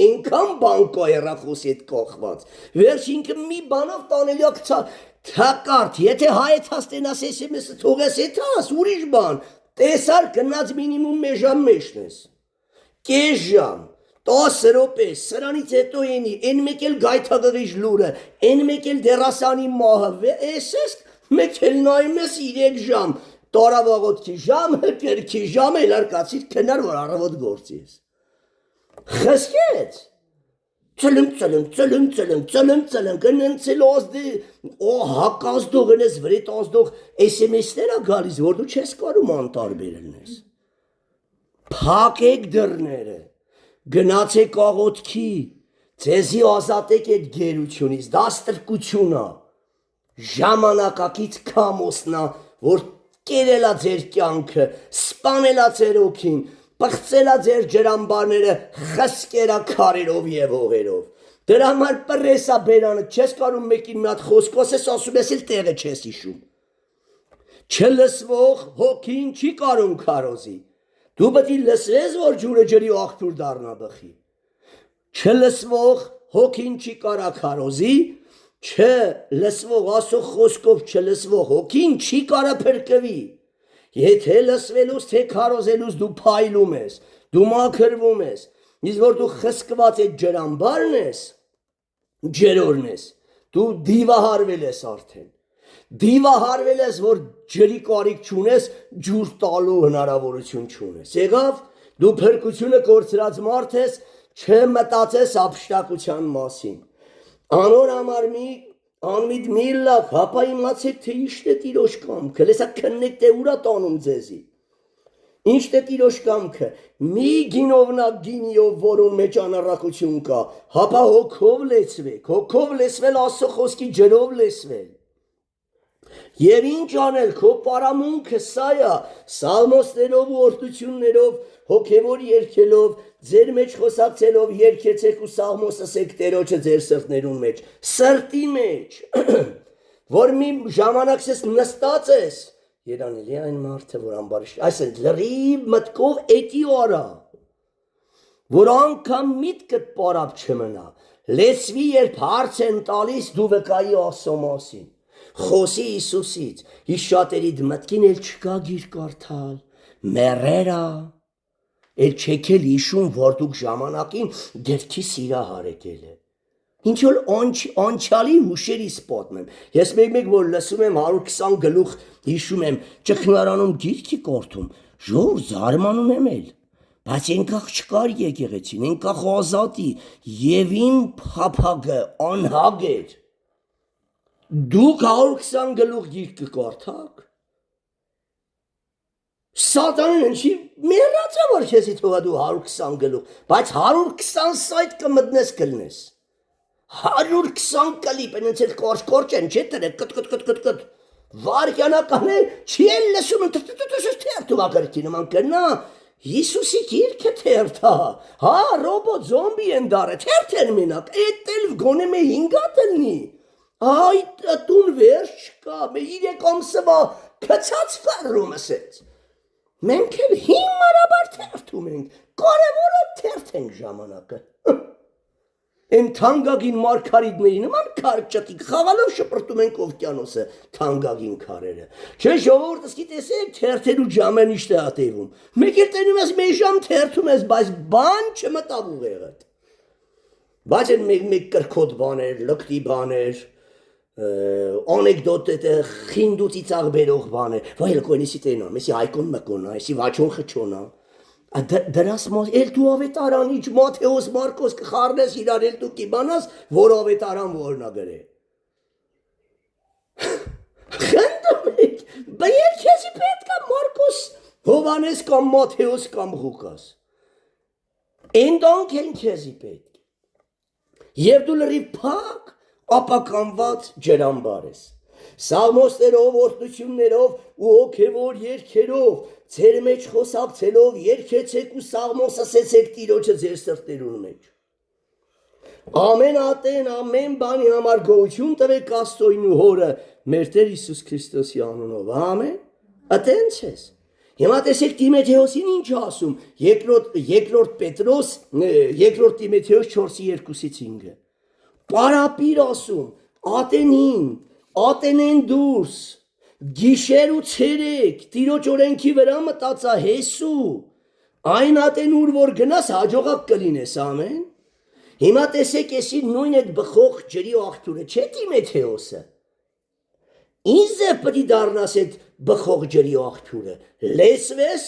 ինքան բանկո երախոսի հետ կողված, վերջինքը մի բանով տանելյակ ցա, թակարդ, եթե հայեցած տենաս SMS-ը թողես եթաս, ուրիշ բան, տեսար գնաց մինիմում մեկ ժամ մեջն ես, կես ժամ, 10 րոպե, սրանից հետո ենի, են մեկ էլ գայթակղիչ լուրը, են մեկ էլ դերասանի մահը, էսես մեկ էլ նայում ես 3 ժամ, Տարավաղոտքի ժամը, կերքի ժամը, էլարկացիր կնար, որ առավոտ գործի ես։ Խսկեց, ծլմ, կննցել ազդի, հակազդող ընես, վրետ ազդող SMS-ներ է գալիս, որ դու չես կարում անտարբերել ես։ Փակեք դռները, գնացեք աղոտքի, ձեզի ազատեք այդ գերությունից, դա ստրկություն է, ժամանակակից քամոսնա, որ կերելա ձեր կյանքը, սպանելա ձեր օքին, պղծելա ձեր ջրամբարները խսկերա քարերով եւ հողերով։ Դրա համար պրեսա բերանը, չես կարում մեկին մի հատ խոսք ասես, ասում ես էլ տեղը չես հիշում։ Չլսվող հոգին չի կարում քարոզի։ Դու պետք է լսես, որ ջուրը ջրի աղբյուր դառնա բխի։ Չլսվող հոգին չի կարա քարոզի, չլսվող ասող խոսքով չլսվող հոգին չի կարա փրկվի։ Եթե լսվելուց թե քարոզելուց դու փայլում ես, դու մաքրվում ես, իսկ որ դու խսկված այդ ջրամբարն ես, ջերորն ես, դու դիվահարվել ես արդեն։ Դիվահարվել ես, որ ջրի կարիք չունես, ջուր տալու հնարավորություն չունես։ Եղավ, դու փրկությունը կորցրած մարդ ես, չմտածես ապշտակության մասին։ Անոր համար անմիտ մի լավ, հապա իմացեք, թե իշտ է տիրոջ կամքը, լեսա քննեք, թե ուրա տանում ձեզի։ Ինչտ է տիրոջ կամքը, մի գինովնա գինիով, որում մեջ անառակություն կա, հապա հոգով լեցվեք, հոգով լեսվել ասո խոսքի ջրով լեսվել։ Եվ ինչ անել, քո պարամունքը սա է, սալմոսներով ու օրհնություններով, հոգևոր երգելով, ձեր մեջ խոսակցելով երգեցեք ու սաղմոսսեք Տերոջը ձեր սրտներուն մեջ, սրտի մեջ, որ մի ժամանակ ես նստած ես, երանելի այն մարդը, որ ամբարիշ, այսեն լրիվ մտքով էտի արա, որ անգամ միտքդ պարապ չմնա, լեսվի երբ հարց են տալիս դու վկայի ասո մասին, խոսի Իսուսից, իս շատերի դմտքին էլ չկա գիր կարդալ, մերերա, էլ չեք էլ իշում, որ դուք ժամանակին դերքի սիրահար եկել է։ Ինչ որ անչալի հուշերից պատմեմ։ Ես մեկ որ լսում եմ 120 գլուխ հիշում եմ, ճգնարանում գիրքի կորթում, ժոր զարմանում եմ էլ։ Բայց ենքախ չկար եկեղեցին, ենքախ ազատի, եւ իմ փափագը անհագ էր։ Դուք 120 գլուխ գիրք կկարդաք։ Սատանան ինչի մեռած է որ քեզի թողա դու 120 գլուխ, բայց 120 սայթ կմտնես կլնես։ 120 կլիպ են ընցել կորչ են, չէ տրեք, կտ, վարկյանական է, չի էլ լսում, թերթում ակրքի նման կրնա, Հիսուսի գիրքը թերթա, հա, ռոբոտ զոմբի են դարը, թերթ են մենակ, էտ էլ գոնե մե 5 տնի, այդ տուն վերջ չկա, մե 3 ամսվա կցած վարում ասեց, մենք էլ հիմարաբար թերթում ենք, կարևորը թերթ ենք ժամանակը, են թանգագին մարգարիդների նման քարճտիկ խաղալով շպրտում ենք օվկիանոսը թանգագին քարերը։ Չէ ժողովուրդս գիտեսեք թերթելու ժամեն իշտ է ատեվում։ Մեկ էլ տենում ես մի ժամ թերթում ես, բայց բան չմտավ ուղեղդ։ Բայց են մեկ կրքոտ բաներ, լկտի բաներ, անեկդոտ խինդուց իծաղ բերող բաներ։ Վայ լկոնիսի տենա, մեսի հայկոն մկոնա, եսի վաչոն խչոնա։ Դրաս էլ դու ավետարան իչ Մաթեոս Մարկոս կխարնես իրար էլ դու կիմանաս, որ ավետարան որնա գրե։ Խնդում եք, բեր քեզի պետք է Մարկոս, Հովանես կամ Մաթեոս կամ Ղուկաս։ Էնդոնք են քեզի պետք։ Եվ դու լրիվ փակ, ապականված ջրամբար ես։ Սաղմոսներով, օրհնություններով ու հոգևոր երգերով, ձեր մեջ խոսակցելով երգեցեք ու սաղմոս ասեցեք Տիրոջը ձեր սրտերուն մեջ։ Ամեն ատեն, ամեն բանի համար գոհություն տվեք Աստծոյն ու Հորը, մեր Տեր Հիսուս Քրիստոսի անունով, ամեն։ Ատենց ես։ Հիմա տեսեք Տիմոթեոսին ինչ ասում, երկրորդ Պետրոս, երկրորդ Տիմոթեոս 4:2-5։ Պարապիր ասում, ատենեն դուրս, գիշեր ու ցերեկ, Տիրոջ օրենքի վրա մտածա հեսու, այն ատեն ուր որ գնաս հաջողակ կլինես, ամեն։ Հիմա տեսեք էսի նույն այդ բխող ջրի աղբյուրը չէ Տիմոթեոսը։ Ինձ է պետք է դառնաս այդ բխող ջրի աղբյուրը, լեսվես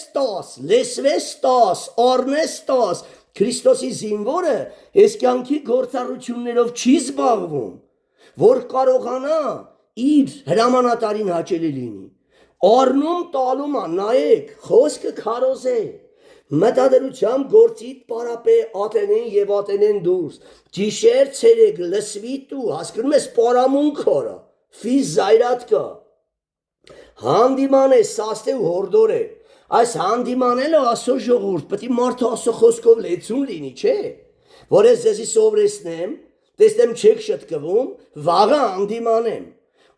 10, առնես 10, Քրիստոսի զինվորը այս կյանքի գործառույթներով չի զբաղվում, որ կարողանա իր հրամանատարին հաճելի լինի, առնում տալում ա, նայեք, խոսքը քարոզ է, մտադրությամբ գործիդ պարապե ատենեն եւ ատենեն դուրս, գիշեր ցերեկ լսվի տու, հասկանում ես պարամունք խորա, ֆիզ զայրատ կա, հանդիման է, սաստ է ու հորդոր է, այս հանդիմանելը ասո ժողովուրդ, պետք է մարդը ասո խոսքով լեցուն լինի, չէ, որ ես ձեզի սովորեցնեմ, տեսնեմ չեք շտկվում, վաղը հանդիմանեմ,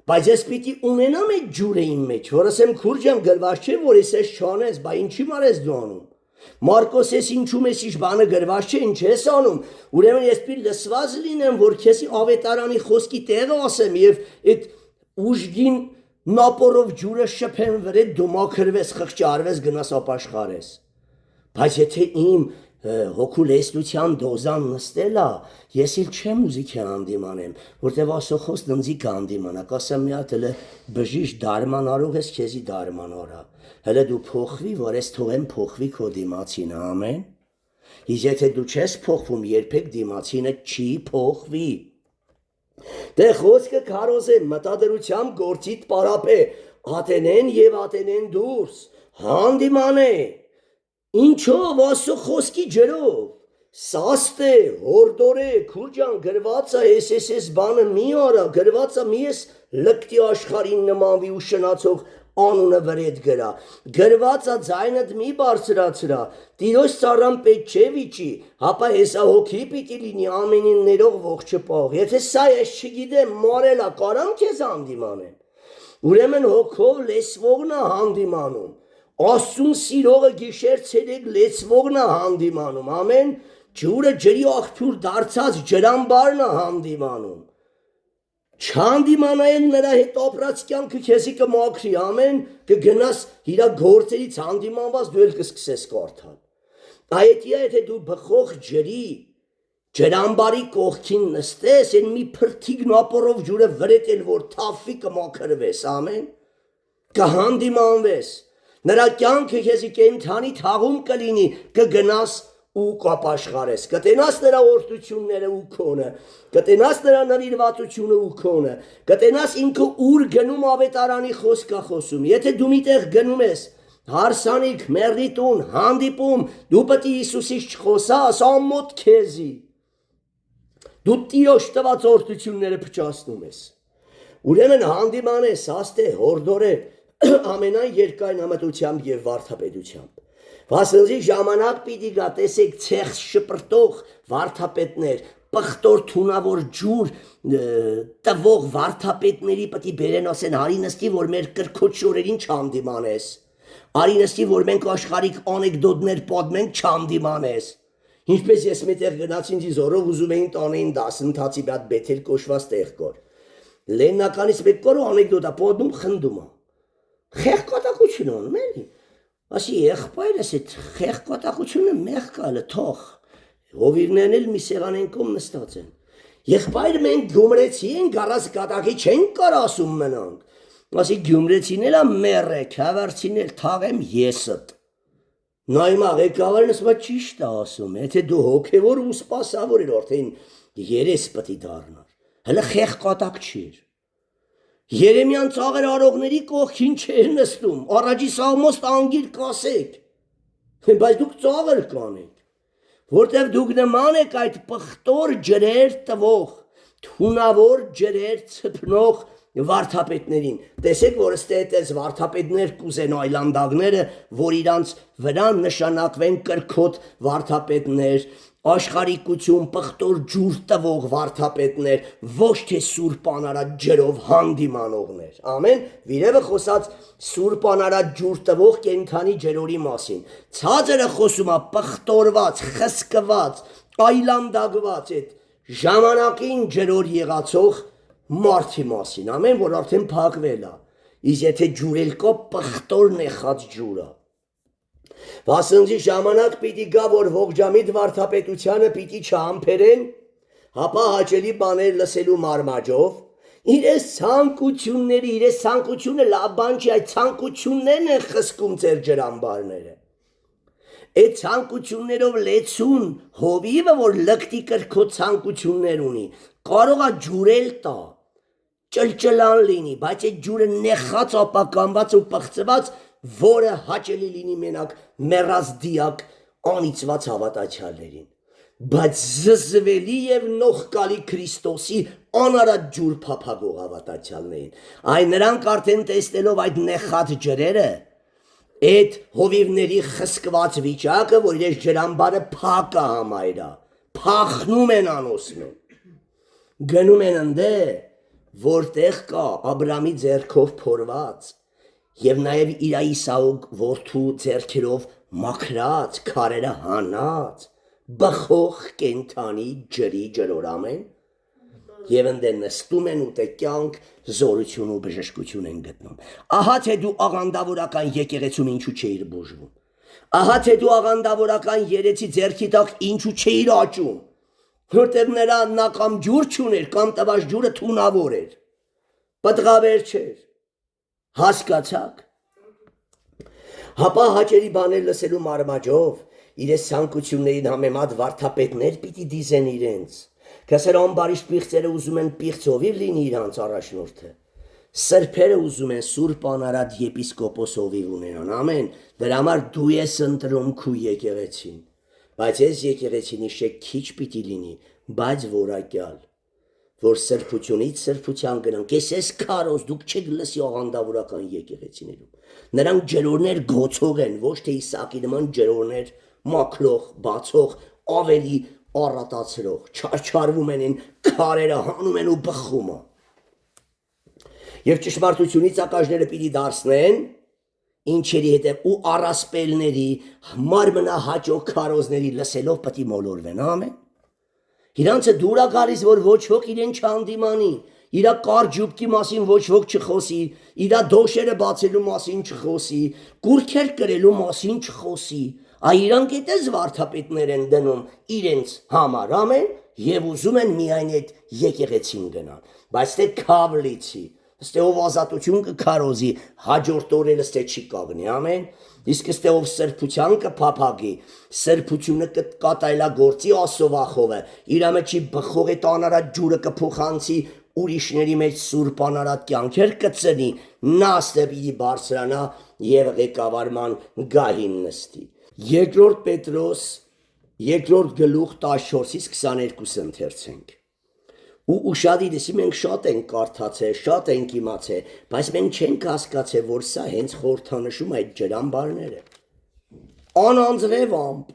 բայց ես պիտի ունենամ այդ ջուրը իմ մեջ, որ ասեմ քուրջան գրված չէ, որ ես ես չանես, բա ինչի մարես դու անում, Մարկոս ես ինչում ես ինչ բանը գրված չէ, ինչ ես անում, ուրեմն ես պիտի լսված լինեմ, որ քեզի ավետարանի խոսքի տեղը ասեմ եւ այդ ուժգին նապորով ջուրը շփեն վրա դու մաքրվես, խղճարվես, գնաս ապաշխարես։ Բայց եթե իմ հոգու լեզվության դոզան նստել է, ես էլ չեմ ուզի քե հանդիմանեմ, որտեվ ասոխոս դնձի կհանդիմանա, կասեմ մի հատ հələ բժիշկ դարմանարող ես քեզի դարմանարա, հələ դու փոխվի, որ ես թողեմ փոխվի քո դիմացին, ամեն։ Իսկ եթե դու չես փոխվում, երբեք դիմացինը չի փոխվի։ Դե խոսքը քարոզ է, մտադրությամբ գործիդ պարապե, ատենեն եւ ատենեն դուրս, հանդիման է։ Ինչով ասո խոսքի ջրով, սաստ է, հորդոր է, քուրջան գրված է, ես բանը մի արա, գրված է մի ես լկտի աշխարհին նմանվի ու շնացող անունը վրեդ գրա, գրված է ձայնդ մի բարձրացրա, Տիրոջ ծառան պետք չէ վիճի, հապա հեսա հոգի պիտի լինի ամենին ներող ողջը պաղ, եթե սա ես չգիտեմ, մարելա, կարամ քեզ հանդիմանեմ, ուրեմն հոգով լեսվողն է հանդիմանում, Աստուն սիրողը գիշեր ցերեկ լեցվողն է հանդիմանում, ամեն, ջուրը ջրի աղբյուր դարձած ջրամբարն է հանդիմանում, չհանդիմանայել նրա հետ ապրած կյանքը քեզի կմաքրի, ամեն, կգնաս իրա գործերից հանդիմանված դու էլ կսկսես կարդալ, այդյա եթե դու բխող ջրի, ջրամբարի կողքին նստես, են մի փրթիկ նապորով ջուրը վրետել, որ թավվի կմաքրվես, ամեն, կհանդիմանվես, Նրա կյանքը քեզի կենթանի թաղում կլինի, կգնաս ու կապաշխարես, կտենաս նրա օրհնությունները ու քոնը, կտենաս նրա նվիրվածությունը ու քոնը, կտենաս ինքը ուր գնում ավետարանի խոսք է խոսում, եթե դու միտեղ գնում ես, հարսանիք, մեռնիտուն, հանդիպում, դու պետք է Հիսուսից չխոսաս, ամոթ քեզի, դու Տիրոջ տված օրհնությունները փչացնում ես, ուրեմն հանդիման ես, աստ է, հորդոր է, ամենայն երկայնամտությամբ եւ վարդապետությամբ։ Վասնզի ժամանակ պիտի գա, տեսեք ցեխ շպրտող վարդապետներ, պղտոր թունավոր ջուր տվող վարդապետների պետք է բերեն ասեն արի նստի, որ մեր կրքոջ շորերին չհանդիմանես։ Արի նստի, որ մենք աշխարհիկ անեկդոտներ պատմենք չհանդիմանես։ Ինչպես ես մետեղ գնաց ինձ զորով ուզում էին տանեին դասընթացի մի հատ բեթել կոչված տեղ կար։ Լեննականից մեկ կոր անեկդոտա պատմում խնդում է։ Խեղկոտակություն անում էլի, ասի եղբայրս այդ խեղկոտակությունը մեղ կալը թող, հովիրներն էլ մի սեղանեն կոմ նստած են, եղբայր մենք գյումրեցի են գարած կատակի չենք կար ասում մնանք, ասի գյումրեցին էլ մեր է, քավարցին էլ թաղեմ եսըտ, նայմա ղեկավարն ասում ճիշտ է ասում, եթե դու հոգևոր ու սպասավոր էր արդեն երես պտի դառնար, հələ խեղկոտակ չէր, Երեմյան ծաղր արողների կողքին չէր նստում, առաջի սաղմոստ անգիր կասեք, բայց դուք ծաղր կանեք, որտև դուք նման եք այդ պղտոր ջրեր տվող, թունավոր ջրեր ցփնող վարդապետներին, տեսեք, որ ստետես վարդապետներ կուզեն այլանդակները, որ իրանց վրա նշանակվեն կրքոտ վարդապետներ, աշխարհիկություն, պղտոր ջուր տվող վարդապետներ, ոչ թե սուրբ անարատ ջրով հանդիմանողներ։ Ամեն։ Վիրևը խոսած սուրբ անարատ ջուր տվող կենդանի ջրորի մասին։ Ցածրը խոսում է պղտորված, խսկված, այլանդակված այդ ժամանակին ջրոր եղածող մարդի մասին։ Ամեն, որ արդեն փակվել է։ Իսկ եթե ջուրել կա, պղտոր նեխած ջուրը։ Վասնձի ժամանակ պիտի գա, որ ողջամիտ վարդապետությանը պիտի չհամբերեն, հապա հաճելի բաներ լսելու մարմաճով, իրես ցանկությունը լավ բան չի, այդ ցանկություններն են խսկում ձեր ջրամբարները։ Այդ ցանկություններով լեցուն հովիվը, որ լկտի կրքո ցանկություններ ունի, կարող է ջուրել տա, ճլճլան լինի, բայց այդ ջուրը նեխած, ապականված ու պղծված, որը հաճելի լինի մենակ մեռած դիակ անիծված հավատացյալներին, բայց զզվելի եւ նողկալի Քրիստոսի անարատ ջուր փափագող հավատացյալներին, այն նրանք արդեն տեսնելով այդ նեխած ջրերը, այդ հովիվների խսկված վիճակը, որ իրենց ջրամբարը փակ է համայրա, փախնում են անոսում, գնում են ընդե, որտեղ կա Աբրամի ձեռքով փորված եւ նաեւ իր Իսահակ որդու ձեռքերով մաքրած, քարերը հանած, բխող կենթանի ջրի ջրոր ամեն, եւ ընդե նստում են ու կյանք, զորություն ու բժշկություն են գտնում։ Ահա թե դու աղանդավորական եկեղեցում ինչու չէիր բուժվում։ Ահա թե դու աղանդավորական երեցի ձեռքի տակ ինչու չէիր աճում, որտեղ նա կամ ջուր չուներ, կամ տված ջուրը թունավոր էր, պտղաբեր չէր։ Հասկացաք։ Հապա հաճելի բաներ լսելու մարմաճով իրենց ցանկություններին համեմատ վարդապետներ պիտի դիզեն իրենց։ Կասեր ամբարիշտ պիղծերը ուզում են պիղծ հովիվ լինի իրանց առաջնորդը։ Սրբերը ուզում են սուրբ անարատ եպիսկոպոս հովիվ ունենան, ամեն, դրա համար դու ես ընտրում քու եկեղեցին, բայց ես եկեղեցին իշեք քիչ պիտի լինի, բայց որակյալ, որ սրբությունից սրբության գնանք, ես քարոզ, դուք չեք լսի աղանդավորական եկեղեցիներում, նրանք ջրորներ գոցող են, ոչ թե Իսակի նման ջրորներ մաքրող, բացող, ավելի առատացրող, չարչարվում են, քարերը հանում են ու բխում է։ Եվ ճշմարտությունից ակաժները պիտի դարձնեն, ինչերի հետև ու առասպելների, մարմնահաճող քարոզների լսելով պիտի մոլորվեն, ամեն։ Իրանցը դուր է գալիս, որ ոչ ոք իրեն չհանդիմանի, իրա կարճուբքի մասին ոչ ոք չխոսի, իրա դոշերը բացելու մասին չխոսի, կուրքեր կրելու մասին չխոսի, իրանք էտես վարդապետներ են դնում իրենց համար, ամեն, եւ ուզում են միայն այդ եկեղեցին գնան, բայց թե քավլիցի, ըստ ով ազատություն կքարոզի, հաջորդ օրերը ըստ չի կագնի, ամեն, իսկ ըստ ով սրբության կփափագի, սրբությունը կկատարելագործի ասովախովը, իր մեջի բխող այդ անարատ ջուրը կփոխանցի ուրիշների մեջ սուրբ անարատ կյանքեր կծնի, նա ստեպի բարձրանա եւ ղեկավարման գահին նստի։ Երկրորդ Պետրոս, երկրորդ գլուխ 14-ից 22 ընթերցենք։ Ու ուշադիրս մենք շատ ենք կարդացել, շատ ենք իմացել, բայց մենք չենք հասկացել, որ սա հենց խորհրդանշում այդ ջրամբարները։ Անանձրև ամպ,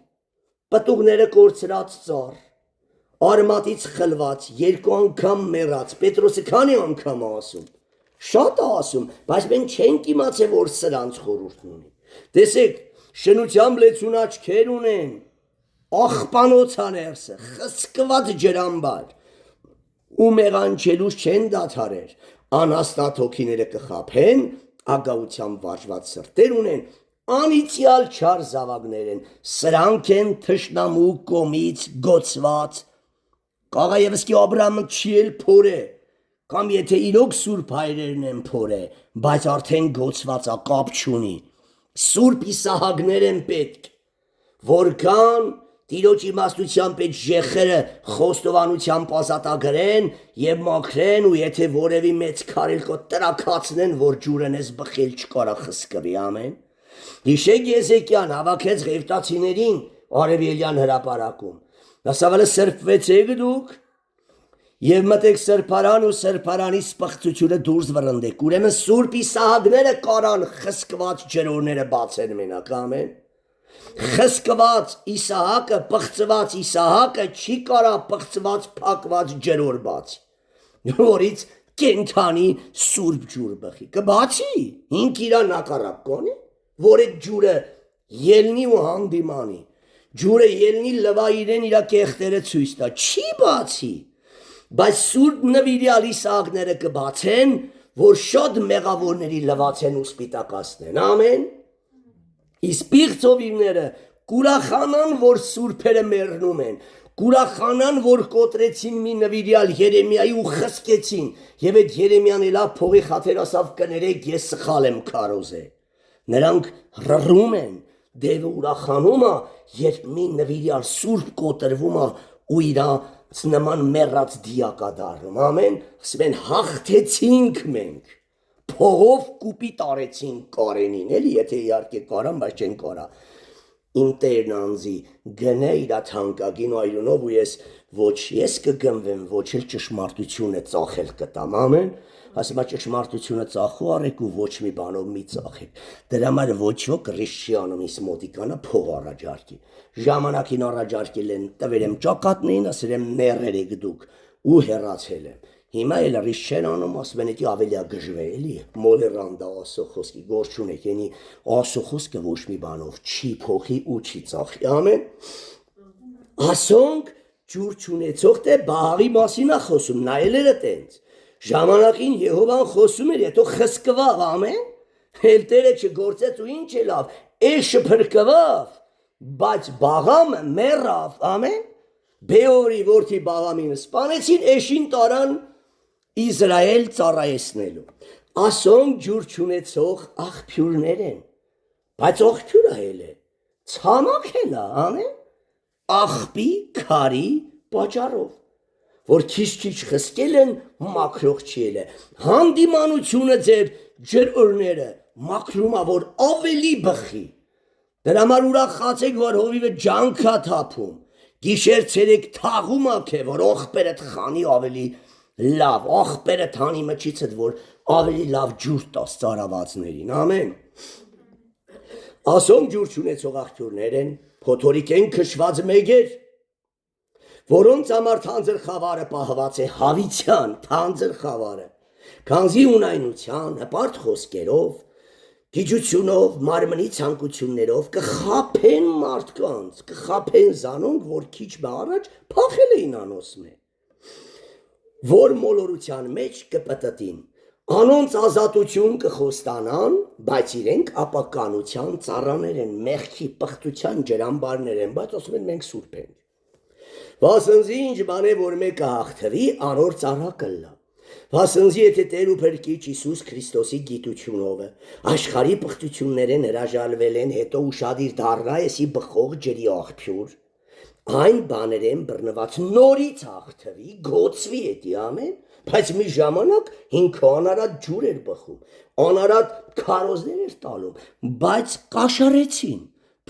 պտուղները կորցրած ծառ, արմատից խլված, երկու անգամ մեռած, Պետրոսը քանի անգամ ասում, շատ է ասում, բայց մենք չենք իմացել, որ սրանց խորհուրդն ունի։ Տեսեք, շնությամբ լեցուն աչքեր ունեն, աղբանոց աներսը, խսկված ջրամբար, ու մեղանչելուց չեն դադարեր, անհաստատ հոգիները կխաբեն, ագահությամբ վարժված սրտեր ունեն, անիծյալ չար զավակներ են, սրանք են թշնամու կողմից գոցված, կաղա ևս կի Աբրահամը չի էլ փորե, կամ եթե իրոք սուրբ հայրերն են փորե, բայց արդեն գոցված է, կապ չունի, սուրբ Իսահակներ են պետք, որքան Տիրոջ իմաստությամբ այդ ժեխերը խոստովանությամբ ազատագրեն եւ մաքրեն ու եթե որևի մեծ քարել կո տրակացնեն, որ ջուրն էս բխել չկարա խսկվի, ամեն։ Հիշեք Եզեկիան հավաքեց Ղևտացիներին Արևելյան հրապարակում։ Դասավալը սրբվեցեք դուք եւ մտեք սրբարան ու սրբարանի սպղծությունը դուրս վռնդեք։ Ուրեմն սուրբ Իսահակները կարան խսկված ջրորները բացեն մենակ, ամեն։ Խսկված Իսահակը, պղծված Իսահակը չի կարա պղծված փակված ջրոր բացի, որից կենթանի սուրբ ջուր բխի, կբացի, ինք իրա նակարակ կոնի, որ այդ ջուրը ելնի ու հանդիմանի, ջուրը ելնի լվա իրեն իրա կեղտերը ցույց տա, չի բացի, բայց սուրբ նվիրյալ Իսահակները կբացեն, որ շատ մեղավորների լվացեն ու սպիտակացնեն, ամեն, իսկ պիղծովիրները կուրախանան, որ սուրբերը մեռնում են, կուրախանան, որ կոտրեցին մի նվիրյալ Երեմիայի ու խսկեցին, և այդ Երեմիան էլա փողի խաթեր ասավ կներեք, ես սխալ եմ քարոզել, նրանք ռռում են, դևը ուրախանում է, երբ մի նվիրյալ սուրբ կոտրվում է ու իրա նման մեռած դիակա դառնում, ամեն, ասում են հաղթեցինք մենք, փողով կուպիտ արեցինք Կարենին, էլի եթե իհարկե կարան, բայց չեն կարա, իմ Տերն անձի գնե իրա թանկագին այրունով ու ես ոչ ես կգնվեմ, ոչ էլ ճշմարտությունը ծախել կտամ, ամեն, ասում է ճշմարտությունը ծախու արեք ու ոչ մի բանով մի ծախեք, դրա համար ոչ ոք ռիսկ չի անում իս մոտիկանա փող առաջարկի, ժամանակին առաջարկել են, տվել եմ ճակատներին, ասել եմ ներեր եք դուք ու հեռացել եմ, հիմա էլ ռիսկ չեն անում, ասում են էդի ավելի գժվե էլի, մոլերանდა ասո խոսքի, գործ չունեք, ենի ասո խոսքը ոչ մի բանով չի փոխի ու չի ծախի, ամեն, ասոնք ջուր չունեցող թե բաղի մասին է խոսում, նայել էր տենց, ժամանակին Եհովան խոսում էր, հետո խսկվավ, ամեն, էլ Տերը չգործեց ու ինչ էլավ, էշը փրկվավ, բայց բաղամը մեռավ, ամեն, Բեորի որդի Բաղամին սպանեցին, էշին տարան Իսրայել ծառայեցնելու, ասոնք ջուր չունեցող աղբյուրներ են, բայց աղբյուրը էլ է, ցամաք էլ է, ամեն, աղբի քարի պատճառով, որ քիչ խսկել են, մաքրող չի էլ է, հանդիմանությունը ձեր ջրօրները մաքրում է, որ ավելի բխի, դրա համար ուրախացեք, որ հովիվը ջանք է թափում, գիշեր ցերեկ թաղում ակ է, որ աղբերը թխանի ավելի լավ, աղբերը թանի մչիցդ, որ ավելի լավ ջուր տաս ծարավացներին, ամեն, ասոնք ջուր չունեցող աղբյուրներ են, փոթորիկ են քշված մեգեր, որոնց համար թանձր խավարը պահված է հավիցյան, թանձր խավարը, քանզի ունայնության, հպարտ խոսքերով, գիջությունով, մարմնի ցանկություններով կխափեն մարդկանց, կխափեն զանոնք, որ քիչ առաջ փախել էին անոսմե, որ մոլորության մեջ կպտտին, անոնց ազատություն կխոստանան, բայց իրենք ապականության ծառաներ են, մեղքի պղտության ջրամբարներ են, բայց ասում են մենք սուրբ ենք, վասնզի ինչ բան է, որ մեկը հաղթվի, անոր ծառա կլա, վասնզի եթե Տեր ու Փրկիչ Հիսուս Քրիստոսի գիտությունով աշխարհի պղտություններեն հրաժարվել են, հետո ուշադիր դառնա էսի բխող ջրի աղբյուր, այն բաներեն բռնված նորից հաղթվի, գոցվի էդի ամեն, բայց մի ժամանակ ինքը անարատ ջուր էր բխում, անարատ քարոզներ էր տալում, բայց կաշարեցին,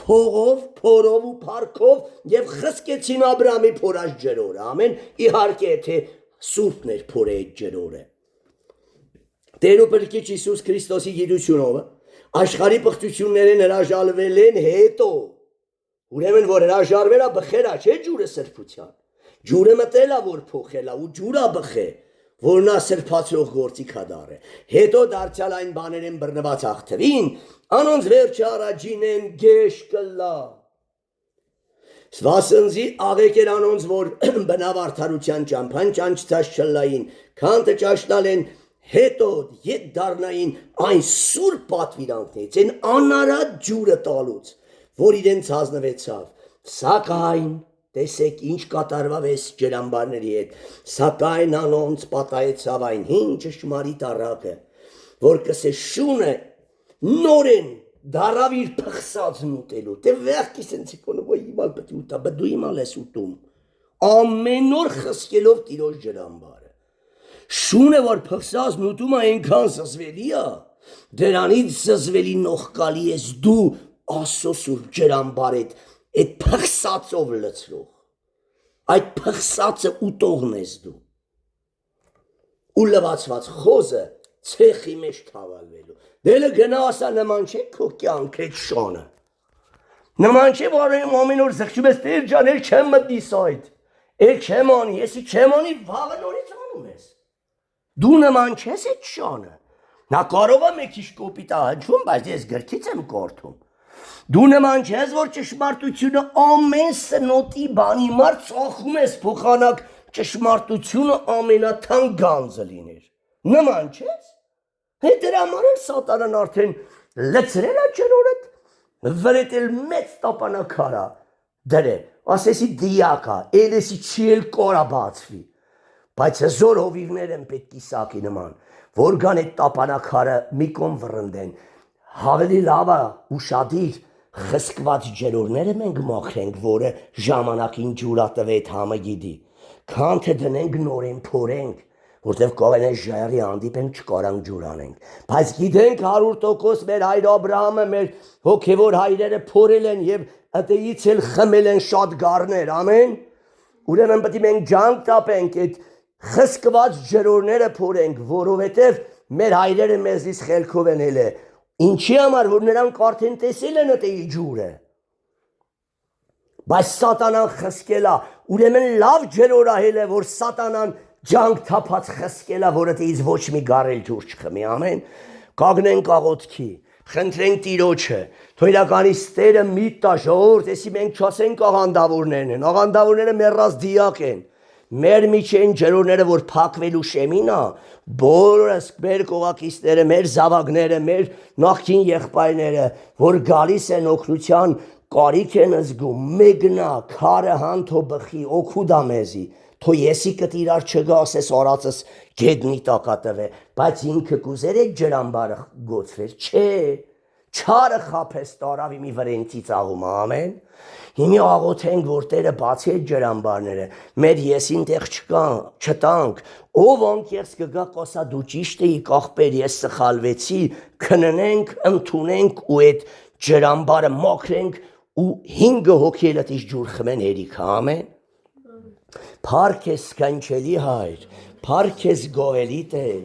փողով, փորով ու փառքով եւ խսկեցին Աբրահամի փորած ջրորը, ամեն, իհարկե եթե սուրբն էր փորե այդ ջրորը, Տեր ու Փրկիչ Հիսուս Քրիստոսի գիտությունով աշխարհի պղտություններեն հրաժարվել են հետո, ուրեմն որ հրաժարվելա բխերա չէ ջուրը սրբության, ջուրը մտելա որ փոխելա ու ջուրա բխե, որ նա սրբացող գործիք հադար է, հետո դարձյալ այն բաներեն բռնված հաղթվին, անոնց վերջը առաջին են գեշ կլա, Վասնզի աղեք էր անոնց, որ բնավ արդարության ճամփան ճանչցած չլային, քանտը ճաշտալ են հետո ետ դառնային այն սուրբ պատվիրանքներից, այն անարատ ջուրը տալուց, որ իրենց հանձնվեցավ, սակայն տեսեք ինչ կատարվավ այս ջրամբարների հետ, սակայն անոնց պատահեցավ այն հին ճշմարիտ առակը, որ կսե շունը նորեն դարավ իր փխսածն ուտելու, դե վերքի սենցի կոնը, ոյ իմալ պտի ուտա, բդու իմալ ես ուտում, ամեն օր խսկելով տիրոջ ջրամբարը, շունը որ փխսածն ուտում այնքան զզվելի է, դրանից զզվելի նողկալի ես դու Աստծո սուրբ ջրամբար այդ փխսածով լցրող, այդ փխսածը ուտողն ես դու, ու լվացված խոզը ցեխի մեջ թավալվելու, դելը գնա ասա նման չէ քո կյանք այդ շանը, Նման չէ, որ ամեն օր զղջում ես, Տեր ջան, ել չեմ մտնի սայթ, ել չեմ անի, եսի չեմ անի, վաղը նորից անում ես։ Դու նման չես այդ շանը։ Նա կարող է մեկ քիչ կոպիտ ահանջում, բայց ես գրքից եմ կորթում։ Դու նման չես, որ ճշմարտությունը ամեն սնոտի բանի մար ծախում ես փոխանակ ճշմարտությունը ամենաթանկ գանձը լիներ։ Նման չես։ Հետ դրա համար էլ սատանան արդեն լցրել է ջրորդ, վրետել մեծ տապանակարա դրել, ասեսի դիակա, էլեսի չի էլ կորա բացվի, բայց հզոր հովիվներ են պետք իսակի նման, որ գան այդ տապանակարը մի կոմ վռնդեն, հավելի լավա ուշադիր խսկված ջրորները մենք մաքրենք, որը ժամանակին ջուրատվե այդ համը գիդի, քան թե դնենք նորեն փորենք, որտեվ կողենեն ժայռի հանդիպենք չկարանք ջուր անենք, բայց գիտենք 100% մեր հայր Աբրահամը, մեր հոգևոր հայրերը փորել են եւ ըտեից էլ խմել են շատ գառներ, ամեն, ուրեմն պետք է մենք ջանք տապենք այդ խսկված ջրորները փորենք, որովհետեւ մեր հայրերը մեզից խելքով են ելել, ինչի համար, որ նրանք արդեն տեսել են ըտեի ջուրը, բայց սատանան խսկել է, ուրեմն լավ ջրորահել է, որ սատանան ջանք թափած խսկելա, որը դից ոչ մի գարել ջուր չխմի, ամեն, կագնենք աղոտքի, խնդրենք տիրոջը, թո իրականից Տերը միտ տա ժողովուրդ, եսի մենք չասենք աղանդավորներն են, աղանդավորները մեռած դիակ են, մեր միջին ջրորները, որ փակվելու շեմին է, բոլորս մեր կողակիցները, մեր զավակները, մեր նախկին եղբայրները, որ գալիս են օգնության, կարիք են զգում, մեկնա, քարը հանթո բխի, օգուտ է մեզի, թո եսի կտ իրար չգա, ասես արածս գեդնի տակատվե, բայց ինքը կուզեր այդ ջրամբարը գոցվեր, չէ, չարը խապես տարավի մի վրենցի ծաղում, ամեն, հիմի աղոթենք, որ Տերը բացի այդ ջրամբարները, մեր եսին տեղ չտանք, ով անկեղծ կգա կոսա դու ճիշտ էի կախպեր, ես սխալվեցի, քննենք, ընդունենք ու այդ ջրամբարը մաքրենք ու 5 հոգի ից ջուր խմեն հերիքը, ամեն, Փառք ես սքանչելի հայր, փառք ես գովելի Տեր,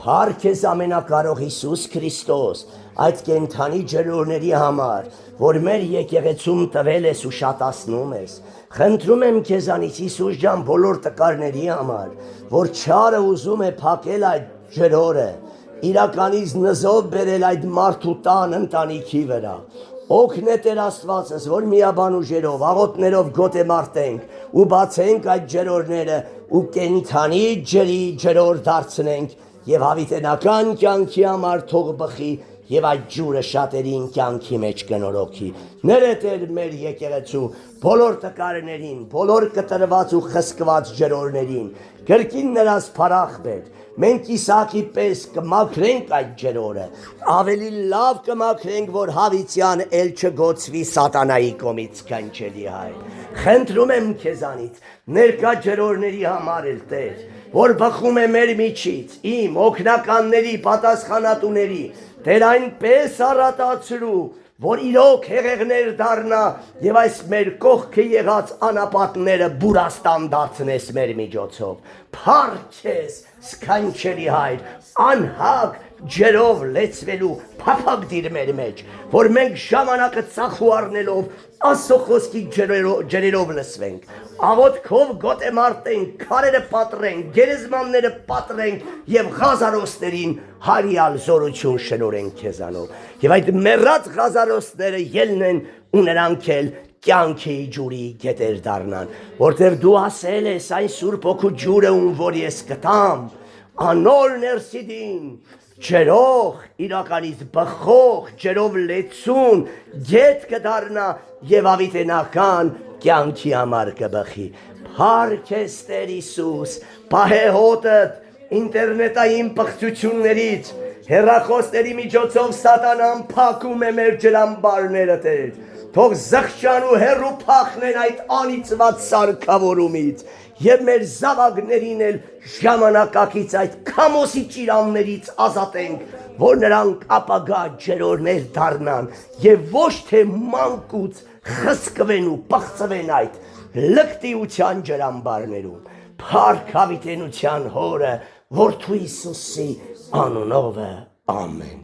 փառք ես ամենակարող Հիսուս Քրիստոս, այդ կենթանի ջրորների համար, որ մեր եկեղեցում տվել ես ու շատացնում ես, խնդրում եմ քեզանից Հիսուս ջան բոլոր տկարների համար, որ չարը ուզում է փակել այդ ջրորը, իրականից նզով բերել այդ մարդու տան ընտանիքի վրա, օգնե Տեր Աստվածս, որ միաբան ուժերով, աղոթներով գոտե մարտենք ու բացենք այդ ջրորները ու կենթանի ջրի ջրոր դարձնենք եւ հավիտենական կյանքի համար թող բխի եւ այդ ջուրը շատերին կյանքի մեջ կնորոգի։ Ները Տեր մեր եկեղեցու բոլոր տկարներին, բոլոր կտրված ու խսկված ջրորներին, գրքին նրանց փառախ բեր։ Մենք Իսակի պես կմաքրենք այդ ջրորը, ավելի լավ կմաքրենք, որ հավիտյան էլ չգոցվի սատանայի կողմից կանչելի հայր։ Խնդրում եմ քեզանից, ներկա ջրորների համար էլ Տեր, որ բխում է մեր միջից, իմ օգնականների, պատասխանատուների, Տեր այնպես առատացրու, որ իրոք հեղեղներ դառնա եւ այս մեր կողքը եղած անապատները բուրաստան դարձնես մեր միջոցով։ Փառք ես, սքանչելի հայր, անհագ ջրով լեցվելու փափակ դիր մեր մեջ, որ մենք ժամանակը ծախու առնելով Աստծո խոսքի ջրերով լսվենք, աղոթքով գոտե մարտենք, քարերը պատռենք, գերեզմանները պատռենք եւ ղազարոսներին հարյալ զորություն շնորհենք քեզանով։ Եվ այդ մեռած ղազարոսները ելնեն ու նրանք էլ կյանքի ջուրի գետեր դառնան, որտեղ դու ասել ես այն Սուրբ Հոգու ջուրը, ում որ ես կտամ, անոր ներսիդին ջրող, իրականից բխող, ջրով լեցուն, գետ կդառնա եւ ավիտենական կյանքի համար կբխի։ Փառք ես Տեր Հիսուս, պահե հոտդ ինտերնետային պղծություններից, հեռախոսների միջոցով սատանան փակում է մեր ջրամբարները Տեր, թող զղջան ու հեռու փախնեն այդ անիծված սարքավորումից եւ մեր զավակներին էլ ժամանակակից այդ քամոսի ճիրաններից ազատենք, որ նրանք ապագա ջրորներ դառնան եւ ոչ թե մանկուց խսկվեն ու բացվեն այդ լկտիության ջրամբարներում։ Փառք հավիտենության Հորը, Որդու Հիսուսի անունով, ամեն։